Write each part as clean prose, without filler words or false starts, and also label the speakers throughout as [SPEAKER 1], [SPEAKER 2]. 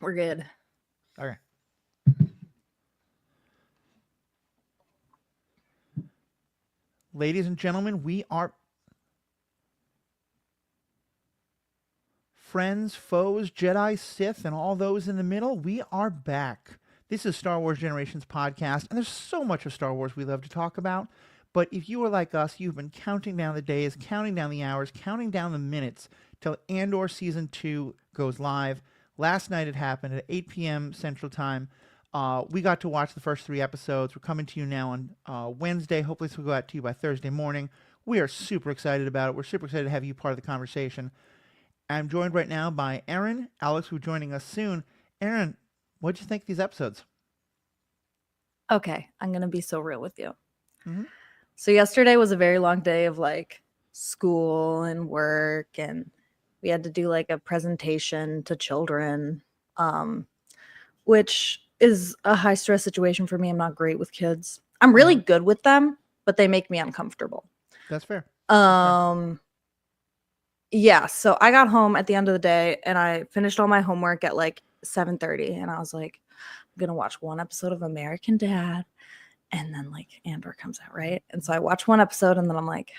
[SPEAKER 1] We're good.
[SPEAKER 2] Okay. Ladies and gentlemen, we are friends, foes, Jedi, Sith, and all those in the middle. We are back. This is Star Wars Generations podcast, and there's so much of Star Wars we love to talk about. But if you are like us, you've been counting down the days, counting down the hours, counting down the minutes till Andor Season 2 goes live. Last night it happened at 8 p.m. Central Time. We got to watch the first 3 episodes. We're coming to you now on Wednesday. Hopefully this will go out to you by Thursday morning. We are super excited about it. We're super excited to have you part of the conversation. I'm joined right now by Aaron. Alex will be joining us soon. Aaron, what'd you think of these episodes?
[SPEAKER 1] Okay, I'm going to be so real with you.
[SPEAKER 2] Mm-hmm.
[SPEAKER 1] So yesterday was a very long day of like school and work, and we had to do like a presentation to children, which is a high stress situation for me. I'm not great with kids. I'm really good with them, but they make me uncomfortable.
[SPEAKER 2] That's fair.
[SPEAKER 1] Yeah, so I got home at the end of the day and I finished all my homework at like 7:30, and I was like, I'm gonna watch one episode of American Dad, and then like Andor comes out, right? And so I watched one episode and then I'm like,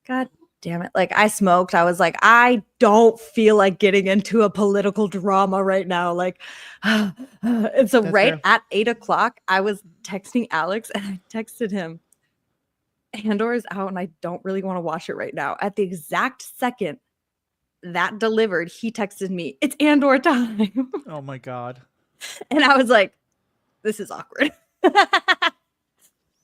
[SPEAKER 1] God damn it. Like I smoked. I was like, I don't feel like getting into a political drama right now. Like, and so
[SPEAKER 2] That's
[SPEAKER 1] right
[SPEAKER 2] fair.
[SPEAKER 1] at 8:00, I was texting Alex and I texted him, Andor is out and I don't really want to watch it right now. At the exact second that delivered, he texted me, it's Andor time.
[SPEAKER 2] Oh my God.
[SPEAKER 1] And I was like, this is awkward.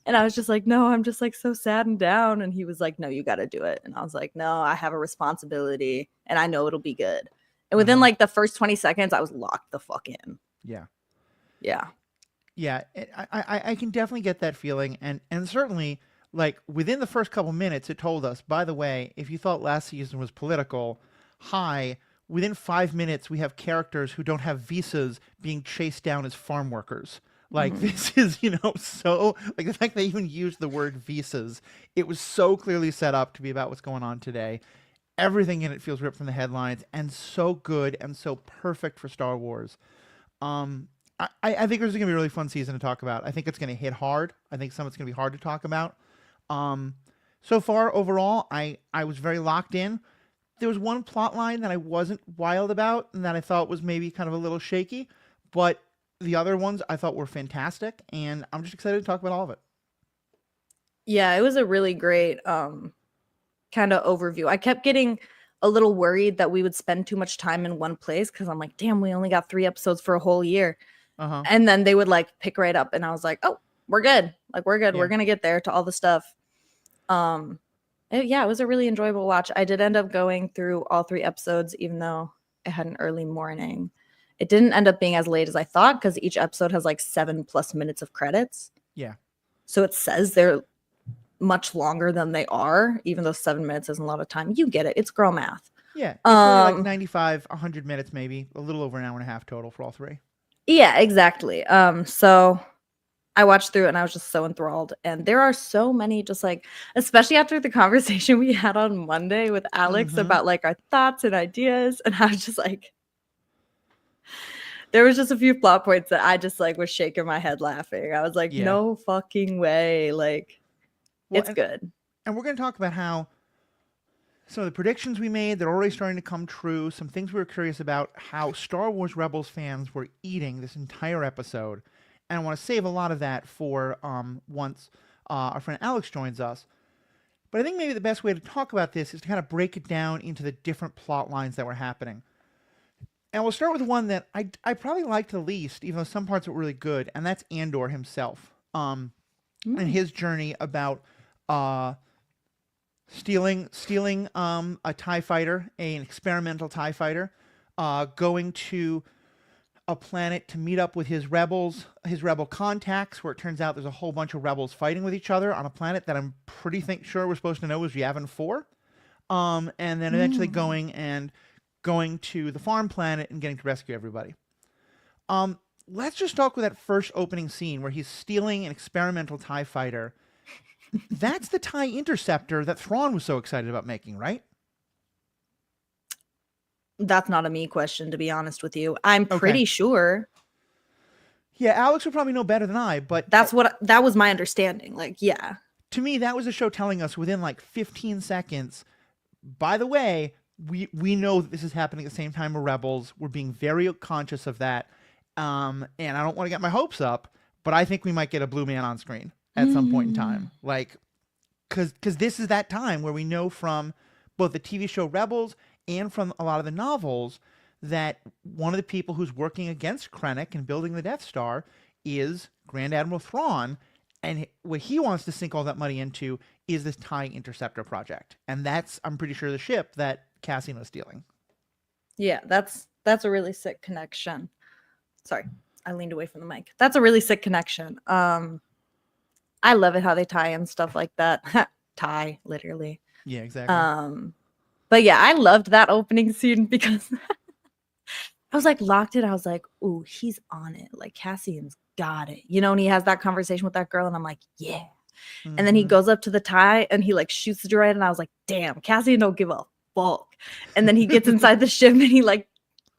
[SPEAKER 1] And I was just like, no, I'm just like so sad and down. And he was like, no, you got to do it. And I was like, no, I have a responsibility and I know it'll be good. And within like the first 20 seconds, I was locked the fuck in.
[SPEAKER 2] Yeah.
[SPEAKER 1] Yeah.
[SPEAKER 2] Yeah. I can definitely get that feeling. And certainly, like, within the first couple minutes, it told us, by the way, if you thought last season was political, within 5 minutes, we have characters who don't have visas being chased down as farm workers. Like, this is, so, like, the fact they even used the word visas, it was so clearly set up to be about what's going on today. Everything in it feels ripped from the headlines and so good and so perfect for Star Wars. I think this is going to be a really fun season to talk about. I think it's going to hit hard. I think some of it's going to be hard to talk about. So far, overall, I was very locked in. There was one plot line that I wasn't wild about and that I thought was maybe kind of a little shaky, but the other ones I thought were fantastic, and I'm just excited to talk about all of it.
[SPEAKER 1] Yeah, it was a really great kind of overview. I kept getting a little worried that we would spend too much time in one place because I'm like, damn, we only got 3 episodes for a whole year. And then they would like pick right up, and I was like, oh, we're good. Like, we're good.
[SPEAKER 2] Yeah.
[SPEAKER 1] We're going to get there to all the stuff. It was a really enjoyable watch. I did end up going through all 3 episodes, even though it had an early morning. It didn't end up being as late as I thought because each episode has like 7+ minutes of credits.
[SPEAKER 2] Yeah.
[SPEAKER 1] So it says they're much longer than they are, even though 7 minutes isn't a lot of time. You get it. It's girl math.
[SPEAKER 2] Yeah. It's really like 95, 100 minutes, maybe a little over an hour and a half total for all 3.
[SPEAKER 1] Yeah, exactly. So I watched through it and I was just so enthralled. And there are so many, just like, especially after the conversation we had on Monday with Alex about like our thoughts and ideas. And I was just like, there was just a few plot points that I just like was shaking my head laughing. I was like, no fucking way. Like, it's good.
[SPEAKER 2] And we're going to talk about how some of the predictions we made that are already starting to come true, some things we were curious about, how Star Wars Rebels fans were eating this entire episode. And I want to save a lot of that for once our friend Alex joins us. But I think maybe the best way to talk about this is to kind of break it down into the different plot lines that were happening. And we'll start with one that I probably liked the least, even though some parts were really good, and that's Andor himself. And his journey about stealing a TIE fighter, an experimental TIE fighter, going to a planet to meet up with his rebel contacts, where it turns out there's a whole bunch of rebels fighting with each other on a planet that I'm pretty sure we're supposed to know is Yavin 4. And then eventually going to the farm planet and getting to rescue everybody. Let's just talk with that first opening scene where he's stealing an experimental TIE fighter. That's the TIE Interceptor that Thrawn was so excited about making, right?
[SPEAKER 1] That's not a me question, to be honest with you. I'm
[SPEAKER 2] Okay.
[SPEAKER 1] pretty sure
[SPEAKER 2] Yeah, Alex would probably know better than I, but
[SPEAKER 1] that was my understanding. Like, yeah.
[SPEAKER 2] to me, that was the show telling us within like 15 seconds. By the way, we know that this is happening at the same time with Rebels. We're being very conscious of that, and I don't want to get my hopes up, but I think we might get a blue man on screen at some point in time, like because this is that time where we know from both the TV show Rebels and from a lot of the novels that one of the people who's working against Krennic and building the Death Star is Grand Admiral Thrawn, and what he wants to sink all that money into is this TIE Interceptor project, and that's, I'm pretty sure, the ship that Cassian was stealing.
[SPEAKER 1] Yeah, that's a really sick connection. Sorry, I leaned away from the mic. That's a really sick connection. I love it how they tie in stuff like that. Tie, literally.
[SPEAKER 2] Yeah, exactly.
[SPEAKER 1] But yeah, I loved that opening scene because I was like locked in. I was like, ooh, he's on it. Like Cassian's got it. You know, and he has that conversation with that girl, and I'm like, yeah. And then he
[SPEAKER 2] Mhm.
[SPEAKER 1] goes up to the tie and he like shoots the droid, and I was like, damn, Cassian don't give a fuck. And then he gets inside the ship and he like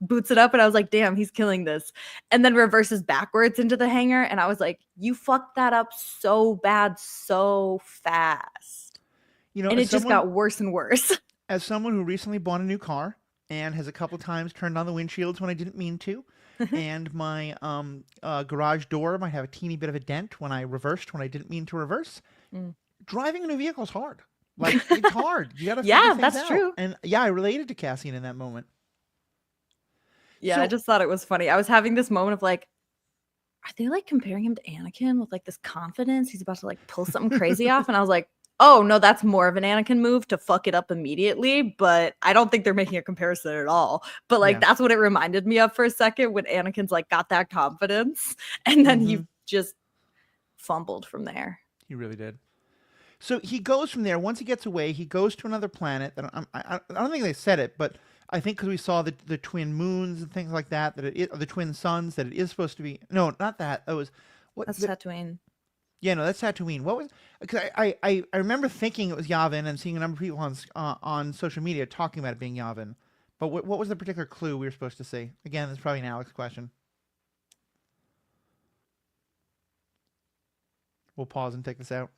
[SPEAKER 1] boots it up, and I was like, damn, he's killing this. And then reverses backwards into the hangar, and I was like, you fucked that up so bad so fast.
[SPEAKER 2] You know,
[SPEAKER 1] And it just got worse and worse.
[SPEAKER 2] as someone who recently bought a new car and has a couple times turned on the windshields when I didn't mean to, and my garage door might have a teeny bit of a dent when I reversed when I didn't mean to reverse.
[SPEAKER 1] Mm.
[SPEAKER 2] Driving a new vehicle is hard. Like, it's hard. You got to
[SPEAKER 1] Yeah,
[SPEAKER 2] figure things
[SPEAKER 1] that's
[SPEAKER 2] out.
[SPEAKER 1] true.
[SPEAKER 2] And yeah, I related to Cassian in that moment.
[SPEAKER 1] Yeah,
[SPEAKER 2] So-
[SPEAKER 1] I just thought it was funny. I was having this moment of like, are they like comparing him to Anakin with like this confidence? He's about to like pull something crazy off. And I was like, oh no, that's more of an Anakin move to fuck it up immediately. But I don't think they're making a comparison at all. But like,
[SPEAKER 2] Yeah.
[SPEAKER 1] that's what it reminded me of for a second when Anakin's like got that confidence and then he just fumbled from there.
[SPEAKER 2] He really did. So he goes from there. Once he gets away, he goes to another planet. That I don't think they said it, but I think because we saw the twin moons and things like that, that it is, or the twin suns, that it is supposed to be. No, not that. It was what?
[SPEAKER 1] That's Tatooine.
[SPEAKER 2] Yeah, no, that's Tatooine. What was? Because I remember thinking it was Yavin and seeing a number of people on social media talking about it being Yavin. But what was the particular clue we were supposed to see? Again, that's probably an Alex question. We'll pause and take this out.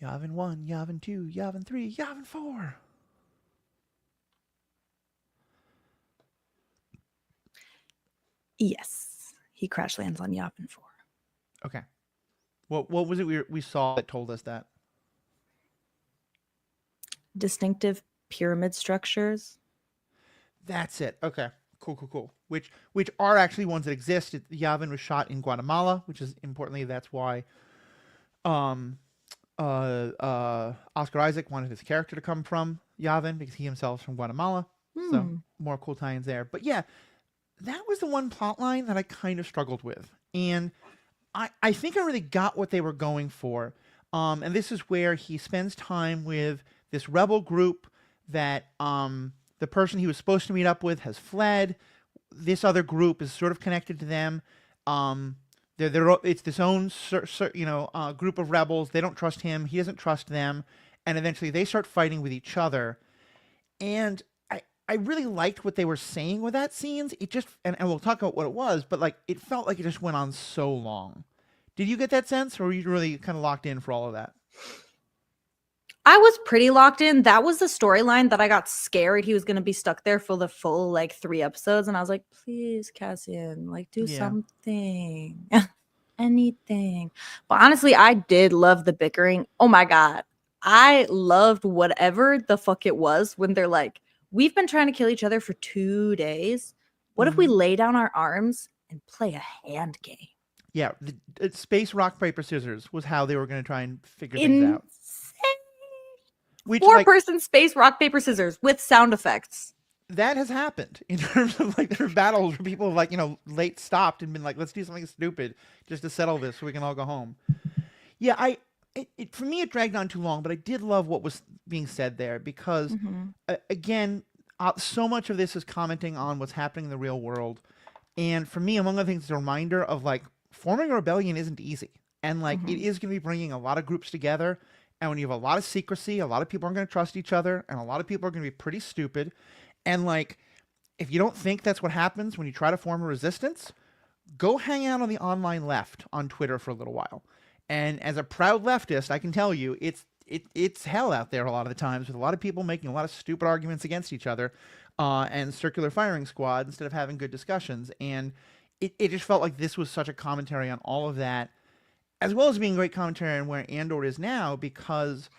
[SPEAKER 2] Yavin 1, Yavin 2, Yavin 3, Yavin 4.
[SPEAKER 1] Yes. He crash lands on Yavin 4.
[SPEAKER 2] Okay. What was it we saw that told us that?
[SPEAKER 1] Distinctive pyramid structures.
[SPEAKER 2] That's it. Okay. Cool. Which are actually ones that exist. Yavin was shot in Guatemala, which is importantly that's why Oscar Isaac wanted his character to come from Yavin because he himself is from Guatemala. So more cool tie-ins there. But yeah, that was the one plot line that I kind of struggled with. And I think I really got what they were going for. And this is where he spends time with this rebel group that the person he was supposed to meet up with has fled. This other group is sort of connected to them. It's this own group of rebels. They don't trust him. He doesn't trust them. And eventually they start fighting with each other. And I really liked what they were saying with that scenes. It just, and we'll talk about what it was, but like, it felt like it just went on so long. Did you get that sense, or were you really kind of locked in for all of that?
[SPEAKER 1] I was pretty locked in. That was the storyline that I got scared he was going to be stuck there for the full like 3 episodes. And I was like, please, Cassian, like do something, anything. But honestly, I did love the bickering. Oh my God. I loved whatever the fuck it was when they're like, we've been trying to kill each other for 2 days. What if we lay down our arms and play a hand game?
[SPEAKER 2] Yeah, space rock paper scissors was how they were going to try and figure things out. Which,
[SPEAKER 1] 4-person space rock paper scissors with sound effects.
[SPEAKER 2] That has happened in terms of like there are battles where people have like late stopped and been like, let's do something stupid just to settle this so we can all go home. Yeah, for me it dragged on too long, but I did love what was being said there because again, so much of this is commenting on what's happening in the real world, and for me, among other things, it's a reminder of like forming a rebellion isn't easy, and like it is going to be bringing a lot of groups together, And when you have a lot of secrecy, a lot of people aren't going to trust each other, and a lot of people are going to be pretty stupid. And like, if you don't think that's what happens when you try to form a resistance, go hang out on the online left on Twitter for a little while. And as a proud leftist, I can tell you it's hell out there a lot of the times, with a lot of people making a lot of stupid arguments against each other, and circular firing squad instead of having good discussions. And it just felt like this was such a commentary on all of that, as well as being great commentary on where Andor is now, because,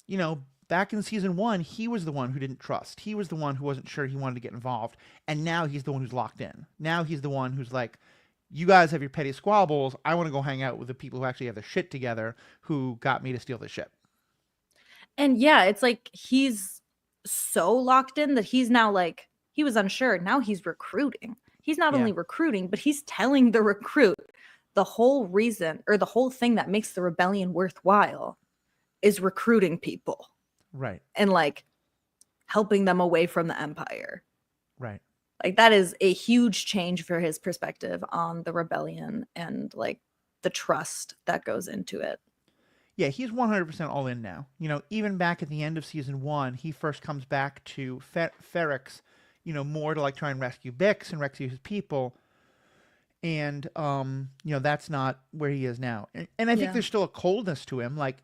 [SPEAKER 2] you know, back in season 1, he was the one who didn't trust. He was the one who wasn't sure he wanted to get involved. And now he's the one who's locked in. Now he's the one who's like, you guys have your petty squabbles. I want to go hang out with the people who actually have their shit together, who got me to steal this ship.
[SPEAKER 1] And yeah, it's like he's so locked in that he's now like, he was unsure. Now he's recruiting. He's not only recruiting, but he's telling the recruit the whole reason, or the whole thing that makes the rebellion worthwhile, is recruiting people.
[SPEAKER 2] Right.
[SPEAKER 1] And like helping them away from the Empire.
[SPEAKER 2] Right.
[SPEAKER 1] Like that is a huge change for his perspective on the rebellion and like the trust that goes into it.
[SPEAKER 2] Yeah, he's 100% all in now. You know, even back at the end of season 1, he first comes back to Ferrix, you know, more to like try and rescue Bix and rescue his people. And, you know, that's not where he is now. And I think there's still a coldness to him. Like,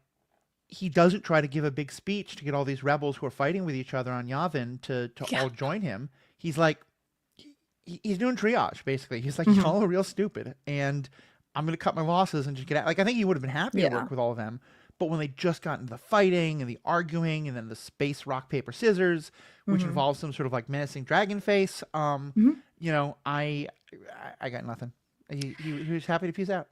[SPEAKER 2] he doesn't try to give a big speech to get all these rebels who are fighting with each other on Yavin to all join him. He's like, he's doing triage, basically. He's like, y'all are real stupid, and I'm going to cut my losses and just get out. Like, I think he would have been happy to work with all of them. But when they just got into the fighting and the arguing and then the space rock, paper, scissors, which involves some sort of like menacing dragon face, you know, I got nothing. He was happy to peace out.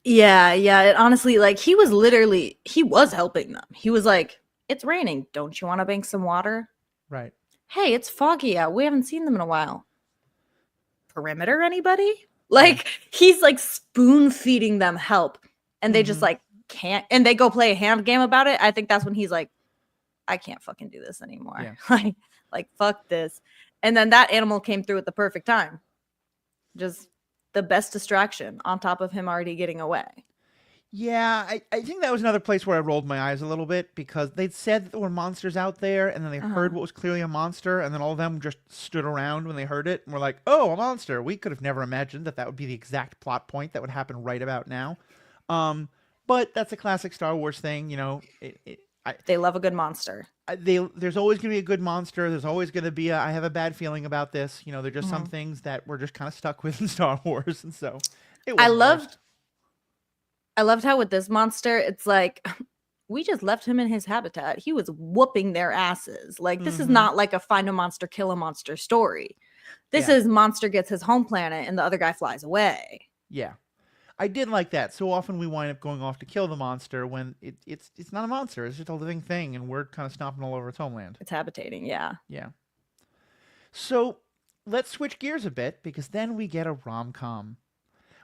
[SPEAKER 1] Yeah. It, honestly, like he was helping them. He was like, it's raining. Don't you want to bank some water?
[SPEAKER 2] Right.
[SPEAKER 1] Hey, it's foggy out. We haven't seen them in a while. Perimeter, anybody? Like, he's like spoon feeding them help, and they just like can't, and they go play a hand game about it. I think that's when he's like, I can't fucking do this anymore. Yeah. like fuck this. And then that animal came through at the perfect time. Just the best distraction on top of him already getting away.
[SPEAKER 2] Yeah, I think that was another place where I rolled my eyes a little bit, because they'd said that there were monsters out there, and then they heard what was clearly a monster, and then all of them just stood around when they heard it and were like, oh, a monster. We could have never imagined that that would be the exact plot point that would happen right about now. But that's a classic Star Wars thing, you know.
[SPEAKER 1] They love a good monster.
[SPEAKER 2] There's always going to be a good monster. There's always going to be I have a bad feeling about this. You know, they're just some things that we're just kind of stuck with in Star Wars, and so
[SPEAKER 1] I loved how with this monster, it's like, we just left him in his habitat. He was whooping their asses. Like, this is not like a find a monster, kill a monster story. This is monster gets his home planet and the other guy flies away.
[SPEAKER 2] Yeah. I did like that. So often we wind up going off to kill the monster when it's not a monster. It's just a living thing, and we're kind of stomping all over its homeland.
[SPEAKER 1] It's habitating, yeah.
[SPEAKER 2] Yeah. So let's switch gears a bit, because then we get a rom-com.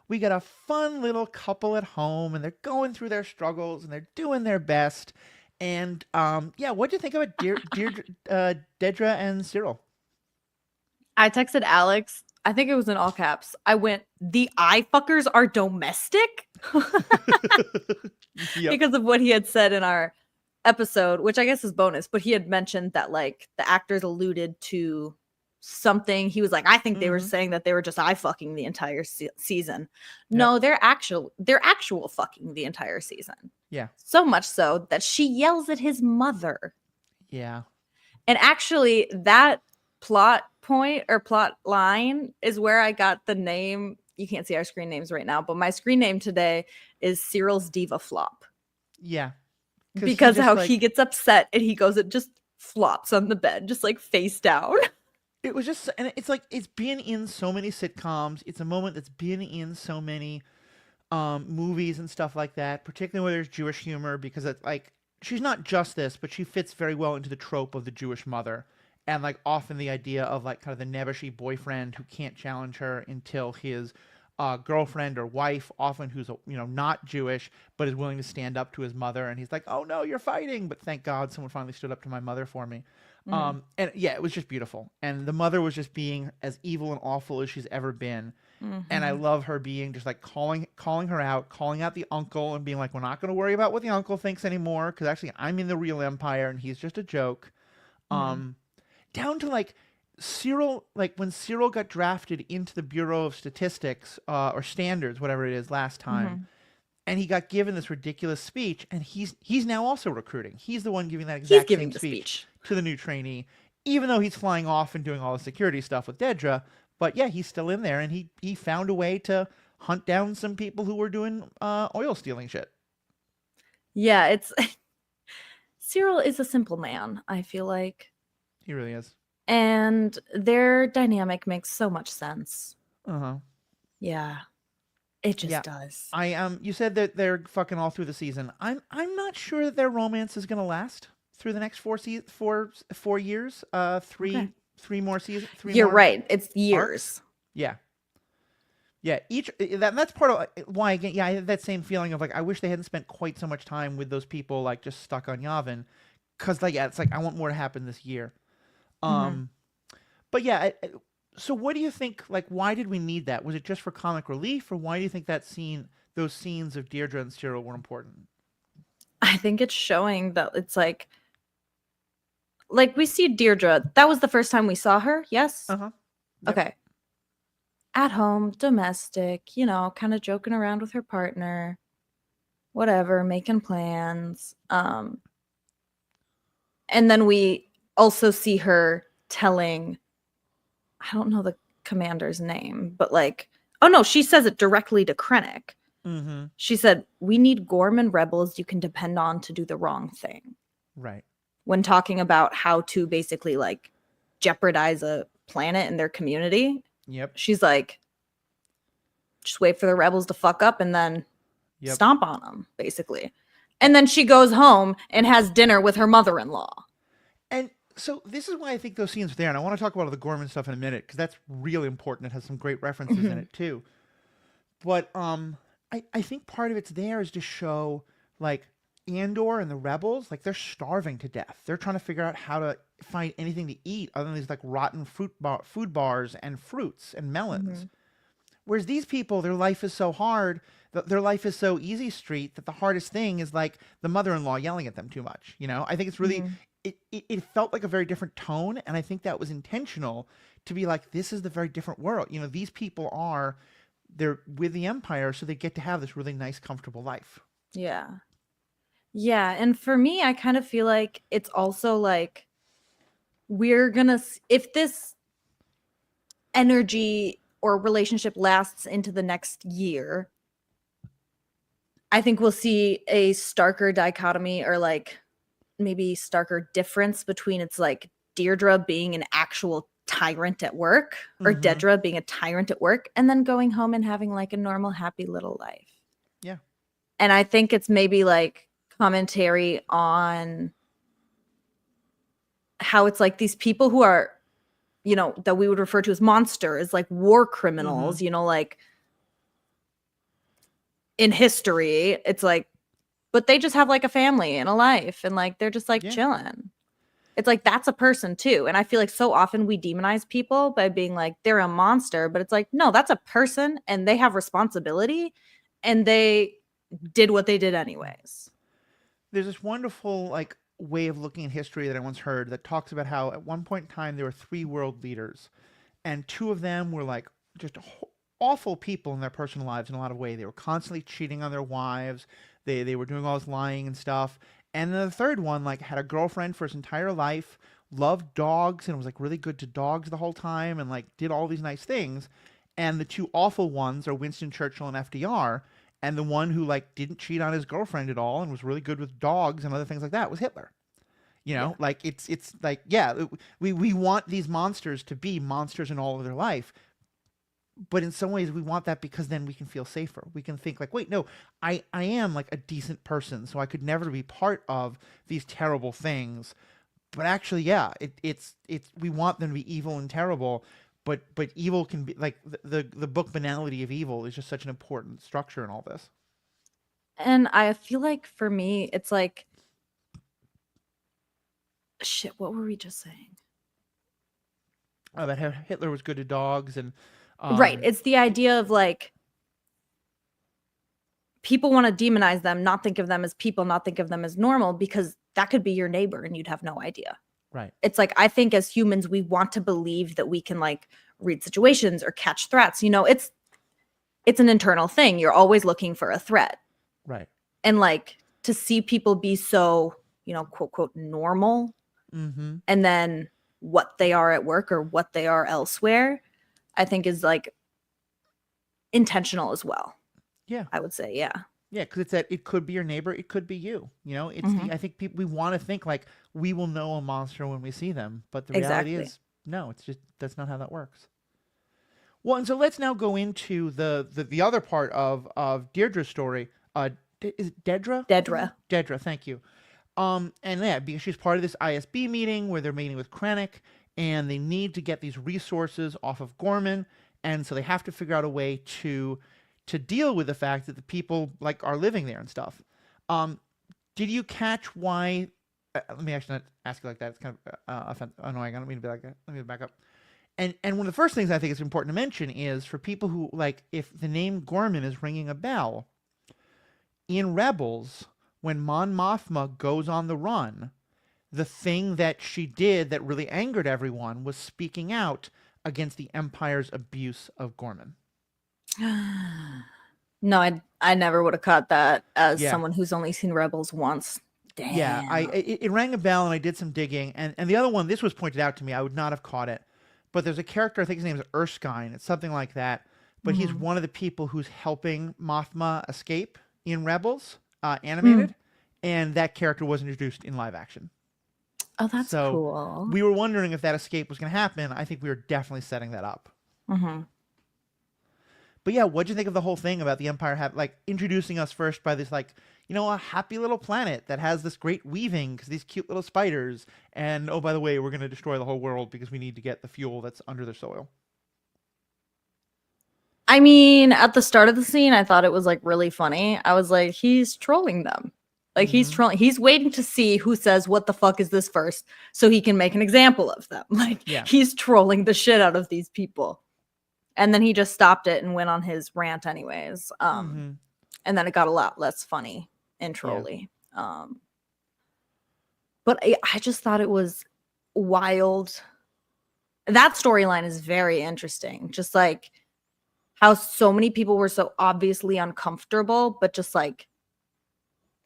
[SPEAKER 2] We got a fun little couple at home, and they're going through their struggles, and they're doing their best. And yeah, what'd you think about Dedra and Cyril?
[SPEAKER 1] I texted Alex. I think it was in all caps. I went, the eye fuckers are domestic? Because of what he had said in our episode, which I guess is bonus, but he had mentioned that like the actors alluded to something. He was like, I think they were saying that they were just eye fucking the entire season. No, they're actual fucking the entire season.
[SPEAKER 2] Yeah.
[SPEAKER 1] So much so that she yells at his mother.
[SPEAKER 2] Yeah.
[SPEAKER 1] And actually that plot point or plot line is where I got the name. You can't see our screen names right now, but my screen name today is Cyril's Diva Flop.
[SPEAKER 2] Yeah.
[SPEAKER 1] Because how he gets upset and he goes, it just flops on the bed, just like face down.
[SPEAKER 2] It was just, and it's like, it's been in so many sitcoms. It's a moment that's been in so many movies and stuff like that, particularly where there's Jewish humor, because it's like, she's not just this, but she fits very well into the trope of the Jewish mother. And like often the idea of like kind of the nebbishy boyfriend who can't challenge her until his girlfriend or wife, often who's, you know, not Jewish, but is willing to stand up to his mother. And he's like, oh no, you're fighting. But thank God someone finally stood up to my mother for me. And yeah, it was just beautiful. And the mother was just being as evil and awful as she's ever been. And I love her being just like calling calling her out, calling out the uncle, and being like, "We're not going to worry about what the uncle thinks anymore, because actually I'm in the real empire and he's just a joke."
[SPEAKER 1] Mhm.
[SPEAKER 2] Um, Down to like Cyril, like when Cyril got drafted into the Bureau of Statistics or Standards, whatever it is, last time,
[SPEAKER 1] Mhm.
[SPEAKER 2] and he got given this ridiculous speech, and he's now also recruiting. He's the one giving that
[SPEAKER 1] He's
[SPEAKER 2] exact
[SPEAKER 1] giving
[SPEAKER 2] same
[SPEAKER 1] the
[SPEAKER 2] speech
[SPEAKER 1] speech.
[SPEAKER 2] to the new trainee, even though he's flying off and doing all the security stuff with Dedra. But yeah, he's still in there, and he found a way to hunt down some people who were doing oil stealing shit.
[SPEAKER 1] Yeah, it's Cyril is a simple man, I feel like.
[SPEAKER 2] He really is.
[SPEAKER 1] And their dynamic makes so much sense.
[SPEAKER 2] Uh huh.
[SPEAKER 1] Yeah, it
[SPEAKER 2] Yeah.
[SPEAKER 1] just does.
[SPEAKER 2] I You said that they're fucking all through the season. I'm not sure that their romance is gonna last through the next 4 years.
[SPEAKER 1] Okay.
[SPEAKER 2] Three more seasons, three
[SPEAKER 1] You're
[SPEAKER 2] more
[SPEAKER 1] right. It's
[SPEAKER 2] arcs.
[SPEAKER 1] years.
[SPEAKER 2] Yeah. Yeah, that's part of why, again, yeah, I had that same feeling of like I wish they hadn't spent quite so much time with those people like just stuck on Yavin, because like, yeah, it's like I want more to happen this year.
[SPEAKER 1] Mhm.
[SPEAKER 2] Um, but yeah, so what do you think? Like, why did we need that? Was it just for comic relief, or why do you think those scenes of Deirdre and Cyril were important?
[SPEAKER 1] I think it's showing that it's like we see Deirdre. That was the first time we saw her. Yes.
[SPEAKER 2] Uh huh. Yep.
[SPEAKER 1] Okay. At home, domestic, kind of joking around with her partner, whatever, making plans. And then we also see her telling, I don't know the commander's name, but like, oh no, she says it directly to Krennic.
[SPEAKER 2] Mm-hmm.
[SPEAKER 1] She said, "We need Gorman rebels you can depend on to do the wrong thing."
[SPEAKER 2] Right.
[SPEAKER 1] When talking about how to basically like jeopardize a planet and their community,
[SPEAKER 2] Yep.
[SPEAKER 1] she's like, just wait for the rebels to fuck up and then
[SPEAKER 2] Yep.
[SPEAKER 1] stomp on them, basically. And then she goes home and has dinner with her mother-in-law.
[SPEAKER 2] And so this is why I think those scenes are there, and I want to talk about all the Gorman stuff in a minute because that's really important. It has some great references in
[SPEAKER 1] Mhm.
[SPEAKER 2] it too. But I think part of it's there is to show like Andor and the rebels, like they're starving to death. They're trying to figure out how to find anything to eat other than these like rotten food bars and fruits and melons.
[SPEAKER 1] Mhm.
[SPEAKER 2] Whereas these people, their life is so hard, their life is so easy street that the hardest thing is like the mother-in-law yelling at them too much. I think it's really
[SPEAKER 1] Mhm.
[SPEAKER 2] it felt like a very different tone, and I think that was intentional to be like, this is the very different world. These people they're with the Empire, so they get to have this really nice, comfortable life.
[SPEAKER 1] Yeah. Yeah, and for me, I kind of feel like it's also like we're gonna if this energy or relationship lasts into the next year, I think we'll see a starker dichotomy or like maybe starker difference between it's like Deirdre being an actual tyrant at work or
[SPEAKER 2] Mm-hmm.
[SPEAKER 1] Dedra being a tyrant at work and then going home and having like a normal happy little life.
[SPEAKER 2] Yeah.
[SPEAKER 1] And I think it's maybe like commentary on how it's like these people who are, that we would refer to as monsters, like war
[SPEAKER 2] Mm-hmm.
[SPEAKER 1] criminals, like in history, it's like, but they just have like a family and a life and like they're just like
[SPEAKER 2] Yeah.
[SPEAKER 1] chilling. It's like that's a person too. And I feel like so often we demonize people by being like they're a monster, but it's like, no, that's a person and they have responsibility and they did what they did anyways.
[SPEAKER 2] There's this wonderful like way of looking at history that I once heard that talks about how at one point in time there were three world leaders, and two of them were like just awful people in their personal lives in a lot of ways. They were constantly cheating on their wives. They were doing all this lying and stuff. And then the third one like had a girlfriend for his entire life, loved dogs and was like really good to dogs the whole time and like did all these nice things. And the two awful ones are Winston Churchill and FDR. And the one who like didn't cheat on his girlfriend at all and was really good with dogs and other things like that was Hitler.
[SPEAKER 1] Yeah.
[SPEAKER 2] Like it's like, yeah, we want these monsters to be monsters in all of their life, but in some ways we want that because then we can feel safer. We can think like, wait, no, I am like a decent person, so I could never be part of these terrible things. But actually, yeah, it's we want them to be evil and terrible, but evil can be like the book Banality of Evil is just such an important structure in all this.
[SPEAKER 1] And I feel like for me, it's like, shit, what were we just saying?
[SPEAKER 2] That Hitler was good to dogs and
[SPEAKER 1] Right.
[SPEAKER 2] um
[SPEAKER 1] It's the idea of like people want to demonize them, not think of them as people, not think of them as normal, because that could be your neighbor and you'd have no idea.
[SPEAKER 2] Right.
[SPEAKER 1] It's like, I think as humans, we want to believe that we can like read situations or catch threats. You know, it's an internal thing. You're always looking for a threat.
[SPEAKER 2] Right.
[SPEAKER 1] And like to see people be so, you know, quote, quote, normal,
[SPEAKER 2] Mm-hmm.
[SPEAKER 1] and then what they are at work or what they are elsewhere, I think is like intentional as well.
[SPEAKER 2] Yeah.
[SPEAKER 1] I would say, yeah.
[SPEAKER 2] Yeah, because it's that it could be your neighbor, it could be you. You know, it's
[SPEAKER 1] Mhm.
[SPEAKER 2] I think people we want to think like we will know a monster when we see them, but the reality
[SPEAKER 1] Exactly.
[SPEAKER 2] is no, it's just that's not how that works. Well, and so let's now go into the other part of Deirdre's story. Is it Dedra?
[SPEAKER 1] Dedra.
[SPEAKER 2] Dedra, thank you. And yeah, because she's part of this ISB meeting where they're meeting with Krennic, and they need to get these resources off of Gorman, and so they have to figure out a way to deal with the fact that the people like are living there and stuff. Did you catch why? Let me actually not ask you like that. It's kind of annoying. I don't mean to be like that. Let me back up. And one of the first things I think is important to mention is for people who like if the name Gorman is ringing a bell in Rebels when Mon Mothma goes on the run, the thing that she did that really angered everyone was speaking out against the Empire's abuse of Gorman.
[SPEAKER 1] No, I never would have caught that as
[SPEAKER 2] Yeah.
[SPEAKER 1] someone who's only seen Rebels once. Damn.
[SPEAKER 2] Yeah, it rang a bell and I did some digging. And the other one, this was pointed out to me, I would not have caught it. But there's a character, I think his name is Erskine. It's something like that. But he's one of the people who's helping Mothma escape in Rebels, animated. And that character was introduced in live action.
[SPEAKER 1] Oh, that's
[SPEAKER 2] So
[SPEAKER 1] cool.
[SPEAKER 2] we were wondering if that escape was going to happen. I think we were definitely setting that up.
[SPEAKER 1] Mm-hmm.
[SPEAKER 2] But yeah, what'd you think of the whole thing about the Empire like introducing us first by this like, you know, a happy little planet that has this great weaving because these cute little spiders, and oh by the way, we're going to destroy the whole world because we need to get the fuel that's under the soil.
[SPEAKER 1] I mean, at the start of the scene, I thought it was like really funny. I was like, he's trolling them. Like he's trolling. He's waiting to see who says what the fuck is this first, so he can make an example of them. Like
[SPEAKER 2] Yeah.
[SPEAKER 1] he's trolling the shit out of these people. And then he just stopped it and went on his rant anyways. And then it got a lot less funny and trolly. But I just thought it was wild. That storyline is very interesting. Just like how so many people were so obviously uncomfortable, but just like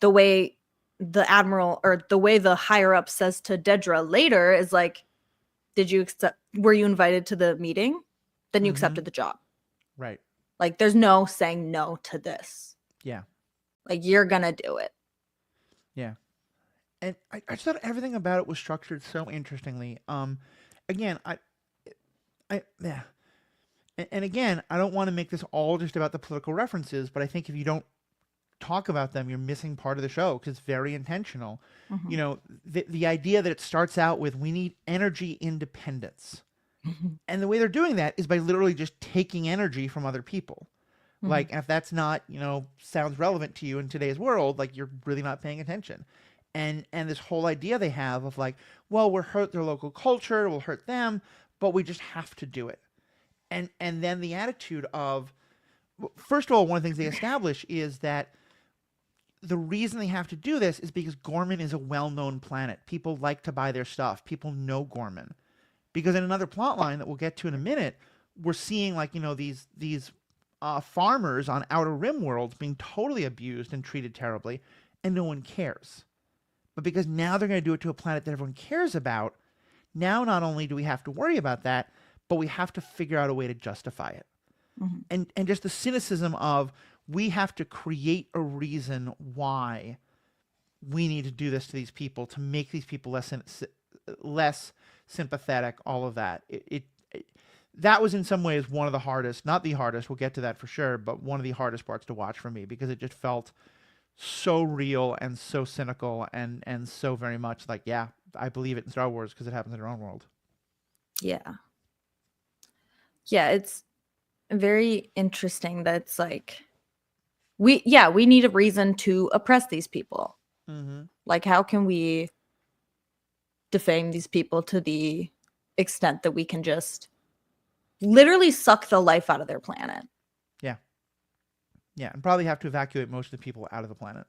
[SPEAKER 1] the way the admiral or the way the higher up says to Dedra later is like, were you invited to the meeting? Then you accepted the job.
[SPEAKER 2] Right.
[SPEAKER 1] Like there's no saying no to this.
[SPEAKER 2] Yeah.
[SPEAKER 1] Like you're gonna do it.
[SPEAKER 2] Yeah. And I just thought everything about it was structured so interestingly. Again, yeah. And again, I don't want to make this all just about the political references, but I think if you don't talk about them, you're missing part of the show because it's very intentional. You know, the idea that it starts out with we need energy independence. And the way they're doing that is by literally just taking energy from other people. Like, if that's not, you know, sounds relevant to you in today's world, like you're really not paying attention. And this whole idea they have of like, well, we'll hurt their local culture, we'll hurt them, but we just have to do it. And then the attitude of, first of all, one of the things they establish is that the reason they have to do this is because Gorman is a well-known planet. People like to buy their stuff. People know Gorman. Because in another plot line that we'll get to in a minute, we're seeing like, you know, these farmers on Outer Rim worlds being totally abused and treated terribly, and no one cares. But because now they're going to do it to a planet that everyone cares about, now not only do we have to worry about that, but we have to figure out a way to justify it. And just the cynicism of we have to create a reason why we need to do this to these people to make these people less sympathetic, all of that. That was in some ways one of the hardest, not the hardest, we'll get to that for sure, but one of the hardest parts to watch for me because it just felt so real and so cynical and so very much like, yeah, I believe it in Star Wars because it happens in our own world.
[SPEAKER 1] Yeah. Yeah, it's very interesting that it's like we need a reason to oppress these people. Like how can we defame these people to the extent that we can just literally suck the life out of their planet?
[SPEAKER 2] Yeah. Yeah, and probably have to evacuate most of the people out of the planet.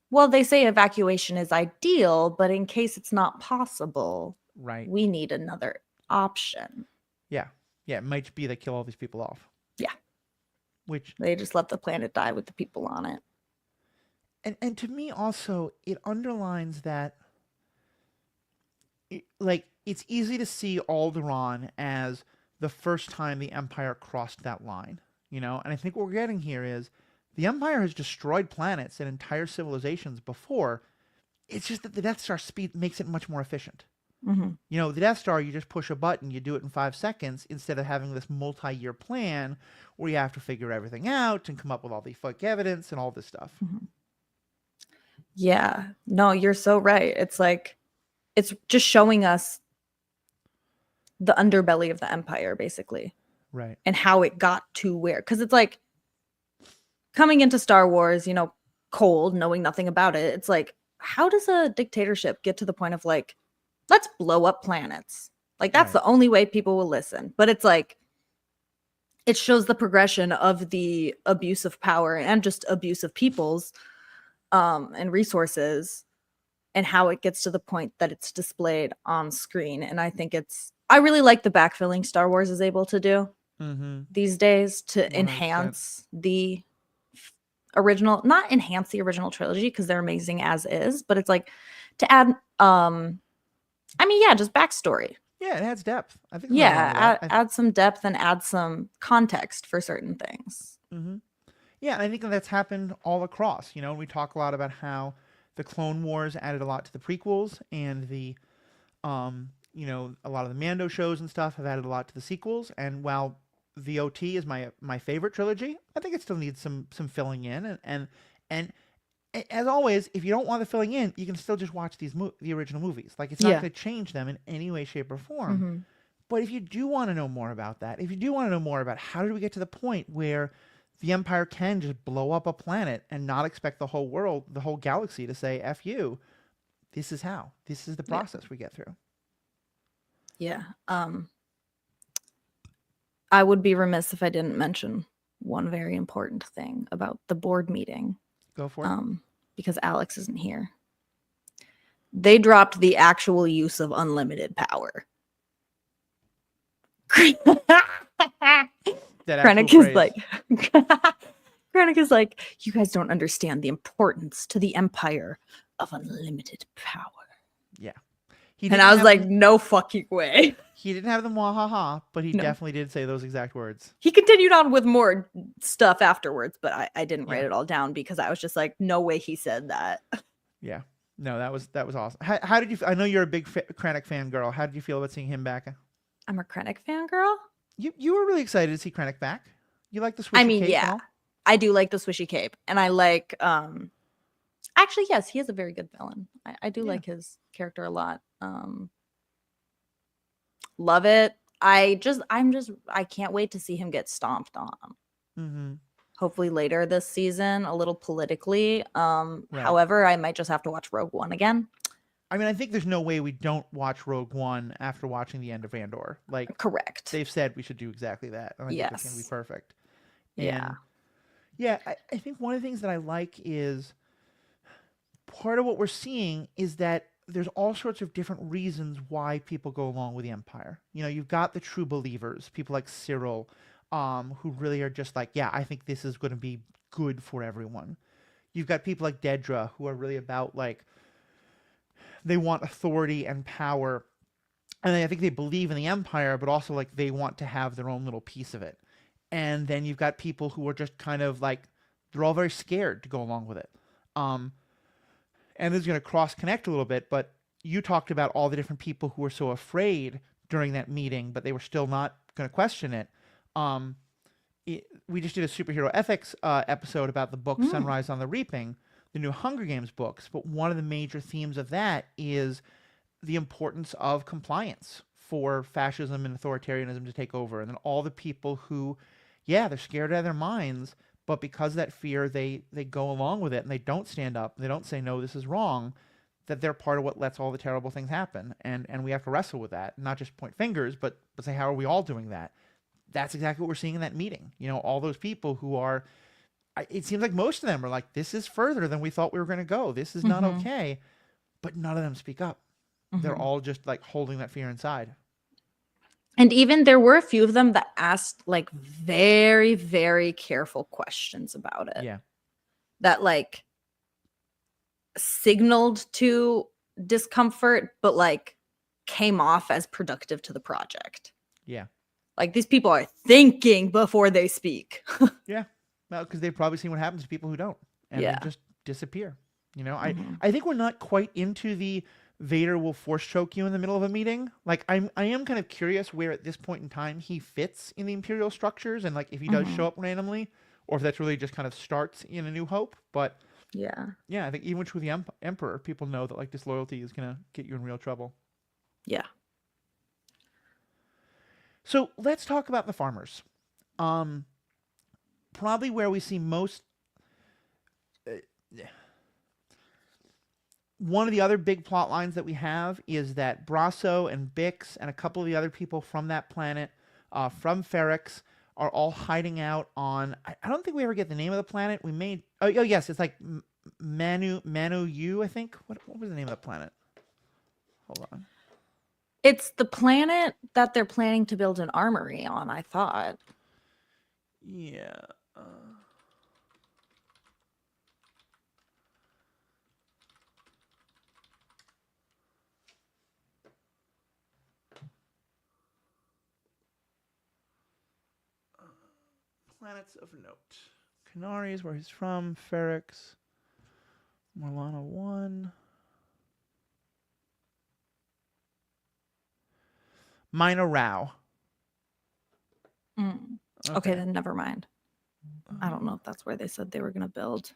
[SPEAKER 1] Well, they say evacuation is ideal, but in case it's not possible,
[SPEAKER 2] Right.
[SPEAKER 1] we need another option.
[SPEAKER 2] Yeah. Yeah, it might be they kill all these people off.
[SPEAKER 1] Yeah.
[SPEAKER 2] Which
[SPEAKER 1] They just let the planet die with the people on it.
[SPEAKER 2] and to me also it underlines that like it's easy to see Alderaan as the first time the Empire crossed that line, you know? And I think what we're getting here is the Empire has destroyed planets and entire civilizations before. It's just that the Death Star speed makes it much more efficient.
[SPEAKER 1] Mm-hmm.
[SPEAKER 2] You know, the Death Star, you just push a button, you do it in 5 seconds, instead of having this multi-year plan where you have to figure everything out and come up with all the fake evidence and all this stuff.
[SPEAKER 1] Mm-hmm. Yeah. No, you're so right. It's like, it's just showing us the underbelly of the Empire, basically,
[SPEAKER 2] Right.
[SPEAKER 1] and how it got to where. Because it's like coming into Star Wars, you know, cold, knowing nothing about it. It's like, how does a dictatorship get to the point of like, let's blow up planets? Like, that's
[SPEAKER 2] Right.
[SPEAKER 1] the only way people will listen. But it's like, it shows the progression of the abuse of power and just abuse of people's and resources, and how it gets to the point that it's displayed on screen. And I think I really like the backfilling Star Wars is able to do
[SPEAKER 2] Mm-hmm.
[SPEAKER 1] these days to
[SPEAKER 2] 100%.
[SPEAKER 1] enhance the original, not enhance the original trilogy because they're amazing as is, but it's like to add, I mean, yeah, just backstory.
[SPEAKER 2] Yeah, it adds depth. I think there's nothing wrong with
[SPEAKER 1] Yeah,
[SPEAKER 2] that.
[SPEAKER 1] add some depth and add some context for certain things.
[SPEAKER 2] Mm-hmm. Yeah, and I think that's happened all across. You know, we talk a lot about how the Clone Wars added a lot to the prequels, and you know, a lot of the Mando shows and stuff have added a lot to the sequels. And while VOT is my favorite trilogy, I think it still needs some filling in. And as always, if you don't want the filling in, you can still just watch the original movies. Like it's not
[SPEAKER 1] Yeah.
[SPEAKER 2] going to change them in any way, shape, or form.
[SPEAKER 1] Mm-hmm.
[SPEAKER 2] But if you do want to know more about that, if you do want to know more about how did we get to the point where the Empire can just blow up a planet and not expect the whole world, the whole galaxy to say F you, this is how. This is the process we get through.
[SPEAKER 1] Yeah. I would be remiss if I didn't mention one very important thing about the board meeting.
[SPEAKER 2] Go for it.
[SPEAKER 1] Because Alex isn't here. They dropped the actual use of unlimited power. Krennic is like, Krennic is like, you guys don't understand the importance to the Empire of unlimited power.
[SPEAKER 2] Yeah.
[SPEAKER 1] And I was like, no fucking way.
[SPEAKER 2] He didn't have the mwahaha, but he definitely did say those exact words.
[SPEAKER 1] He continued on with more stuff afterwards, but I didn't write it all down because I was just like, no way he said that.
[SPEAKER 2] Yeah. No, that was awesome. How did you? I know you're a big Krennic fan girl. How did you feel about seeing him back?
[SPEAKER 1] I'm a Krennic fan girl.
[SPEAKER 2] You were really excited to see Krennic back. You like the swishy
[SPEAKER 1] I mean,
[SPEAKER 2] cape
[SPEAKER 1] yeah,
[SPEAKER 2] and all?
[SPEAKER 1] I do like the swishy cape, and I like. Actually, yes, he is a very good villain. I do like his character a lot. Love it. I can't wait to see him get stomped on.
[SPEAKER 2] Mm-hmm.
[SPEAKER 1] Hopefully later this season, a little politically.
[SPEAKER 2] Right.
[SPEAKER 1] However, I might just have to watch Rogue One again.
[SPEAKER 2] I mean, I think there's no way we don't watch Rogue One after watching the end of Andor. Like,
[SPEAKER 1] correct.
[SPEAKER 2] They've said we should do exactly that. And I think it's going to be perfect.
[SPEAKER 1] Yeah.
[SPEAKER 2] And yeah, I think one of the things that I like is part of what we're seeing is that there's all sorts of different reasons why people go along with the Empire. You know, you've got the true believers, people like Cyril, who really are just like, yeah, I think this is going to be good for everyone. You've got people like Dedra, who are really about like, they want authority and power. And I think they believe in the Empire, but also like they want to have their own little piece of it. And then you've got people who are just kind of like, they're all very scared to go along with it. And this is going to cross connect a little bit, but you talked about all the different people who were so afraid during that meeting, but they were still not going to question it. We just did a superhero ethics episode about the book Sunrise on the Reaping, the new Hunger Games books. But one of the major themes of that is the importance of compliance for fascism and authoritarianism to take over. And then all the people who, yeah, they're scared out of their minds, but because of that fear, they go along with it and they don't stand up. They don't say, no, this is wrong, that they're part of what lets all the terrible things happen. And we have to wrestle with that, not just point fingers, but say, how are we all doing that? That's exactly what we're seeing in that meeting. You know, all those people who are it seems like most of them are like, this is further than we thought we were going to go. This is not
[SPEAKER 1] Mm-hmm.
[SPEAKER 2] okay. But none of them speak up. They're
[SPEAKER 1] Mm-hmm.
[SPEAKER 2] all just like holding that fear inside.
[SPEAKER 1] And even there were a few of them that asked like very, very careful questions about it
[SPEAKER 2] Yeah.
[SPEAKER 1] that like signaled to discomfort, but like came off as productive to the project.
[SPEAKER 2] Yeah.
[SPEAKER 1] Like these people are thinking before they speak.
[SPEAKER 2] Yeah. Well, because they've probably seen what happens to people who don't, and they
[SPEAKER 1] Yeah.
[SPEAKER 2] just disappear. You know,
[SPEAKER 1] Mm-hmm.
[SPEAKER 2] I think we're not quite into the Vader will force choke you in the middle of a meeting. Like I am kind of curious where at this point in time he fits in the Imperial structures, and like if he does
[SPEAKER 1] Mm-hmm.
[SPEAKER 2] show up randomly, or if that's really just kind of starts in A New Hope. But
[SPEAKER 1] Yeah.
[SPEAKER 2] yeah, I think even through the Emperor, people know that like disloyalty is gonna get you in real trouble.
[SPEAKER 1] Yeah.
[SPEAKER 2] So let's talk about the farmers. Um, Probably where we see most. Uh, One of the other big plot lines that we have is that Brasso and Bix and a couple of the other people from that planet, from Ferrix, are all hiding out on. I don't think we ever get the name of the planet. We made. Oh yes, it's like Manu U. I think. What was the name of the planet? Hold on.
[SPEAKER 1] It's the planet that they're planning to build an armory on, I thought.
[SPEAKER 2] Yeah. Planets of note. Canary is where he's from. Ferrix. Morlana 1. Minor Rao.
[SPEAKER 1] Mm. Okay, then never mind. I don't know if that's where they said they were going to build.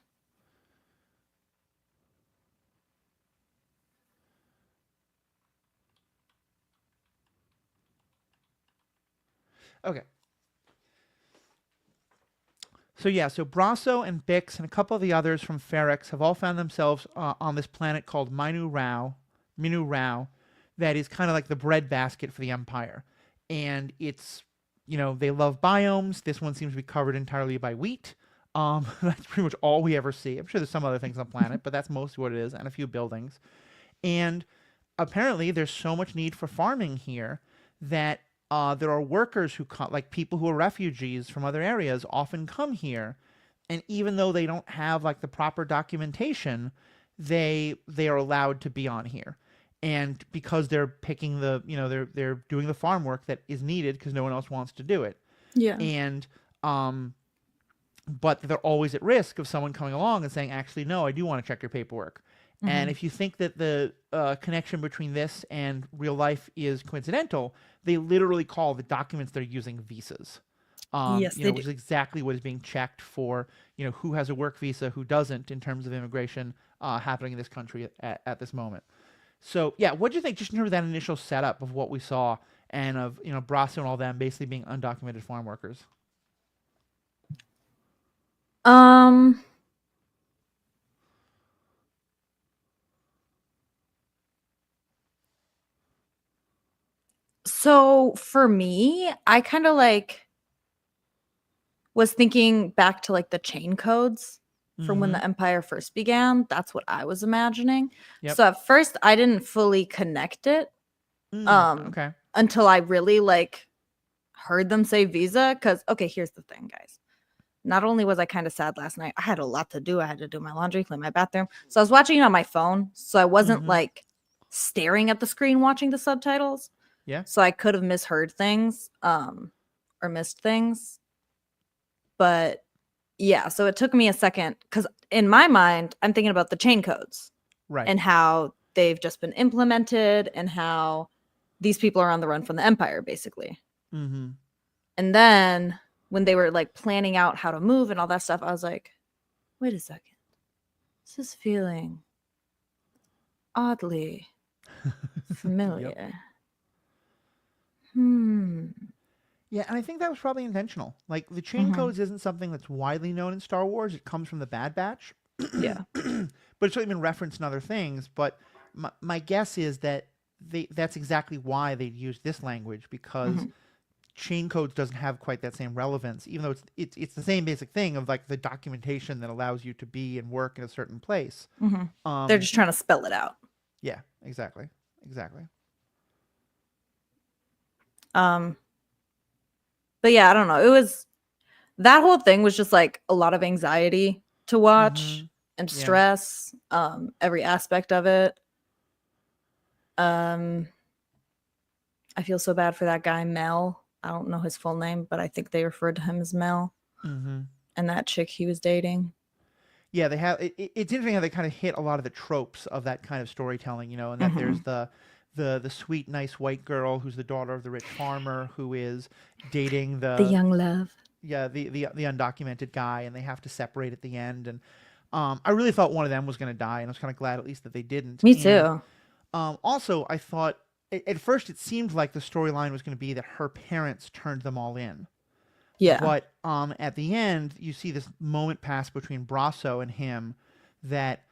[SPEAKER 2] Okay. So yeah, so Brasso and Bix and a couple of the others from Ferrix have all found themselves on this planet called Minu Rao, that is kind of like the breadbasket for the Empire. And it's, you know, they love biomes. This one seems to be covered entirely by wheat. That's pretty much all we ever see. I'm sure there's some other things on the planet, but that's mostly what it is, and a few buildings. And apparently, there's so much need for farming here that there are workers who come, like people who are refugees from other areas, often come here, and even though they don't have like the proper documentation, they are allowed to be on here. And because they're picking the, you know, they're doing the farm work that is needed because no one else wants to do it.
[SPEAKER 1] Yeah.
[SPEAKER 2] And but they're always at risk of someone coming along and saying, actually, no, I do want to check your paperwork. And if you think that the connection between this and real life is coincidental, they literally call the documents they're using visas.
[SPEAKER 1] Yes,
[SPEAKER 2] You
[SPEAKER 1] they
[SPEAKER 2] know,
[SPEAKER 1] do.
[SPEAKER 2] which is exactly what is being checked for, you know, who has a work visa, who doesn't, in terms of immigration happening in this country at this moment. So, yeah, what do you think just in terms of that initial setup of what we saw and of, you know, Brasso and all them basically being undocumented farm workers?
[SPEAKER 1] Um, so for me, I kind of like was thinking back to like the chain codes from when
[SPEAKER 2] Mm-hmm.
[SPEAKER 1] the empire first began. That's what I was imagining.
[SPEAKER 2] Yep.
[SPEAKER 1] So at first I didn't fully connect it
[SPEAKER 2] Okay.
[SPEAKER 1] until I really like heard them say visa cuz okay, here's the thing, guys. Not only was I kind of sad last night, I had a lot to do. I had to do my laundry, clean my bathroom. So I was watching it on my phone, so I wasn't
[SPEAKER 2] Mm-hmm.
[SPEAKER 1] like staring at the screen watching the subtitles.
[SPEAKER 2] Yeah.
[SPEAKER 1] So I could have misheard things or missed things. But yeah, so it took me a second cuz in my mind, I'm thinking about the chain codes
[SPEAKER 2] Right.
[SPEAKER 1] and how they've just been implemented and how these people are on the run from the empire basically.
[SPEAKER 2] Mm-hmm.
[SPEAKER 1] And then when they were like planning out how to move and all that stuff, I was like, wait a second. This is feeling oddly familiar. Hmm.
[SPEAKER 2] Yeah, and I think that was probably intentional. Like the chain
[SPEAKER 1] Mhm.
[SPEAKER 2] codes isn't something that's widely known in Star Wars. It comes from the Bad Batch,
[SPEAKER 1] Yeah.
[SPEAKER 2] but it's certainly been referenced in other things. But my guess is that that's exactly why they used this language because
[SPEAKER 1] Mhm.
[SPEAKER 2] chain codes doesn't have quite that same relevance, even though it's the same basic thing of like the documentation that allows you to be and work in a certain place.
[SPEAKER 1] They're just trying to spell it out.
[SPEAKER 2] Yeah, exactly.
[SPEAKER 1] But yeah, I don't know. It was that whole thing was just like a lot of anxiety to watch and
[SPEAKER 2] Yeah.
[SPEAKER 1] stress. Every aspect of it. I feel so bad for that guy Mel. I don't know his full name, but I think they referred to him as Mel. And that chick he was dating.
[SPEAKER 2] Yeah, they have. It's interesting how they kind of hit a lot of the tropes of that kind of storytelling, you know, and that there's the sweet, nice white girl who's the daughter of the rich farmer who is dating
[SPEAKER 1] The young love.
[SPEAKER 2] yeah, the undocumented guy, and they have to separate at the end. And I really thought one of them was going to die, and I was kind of glad at least that they didn't.
[SPEAKER 1] Me too.
[SPEAKER 2] Also, I thought at first it seemed like the storyline was going to be that her parents turned them all in.
[SPEAKER 1] Yeah.
[SPEAKER 2] But at the end, you see this moment pass between Brasso and him that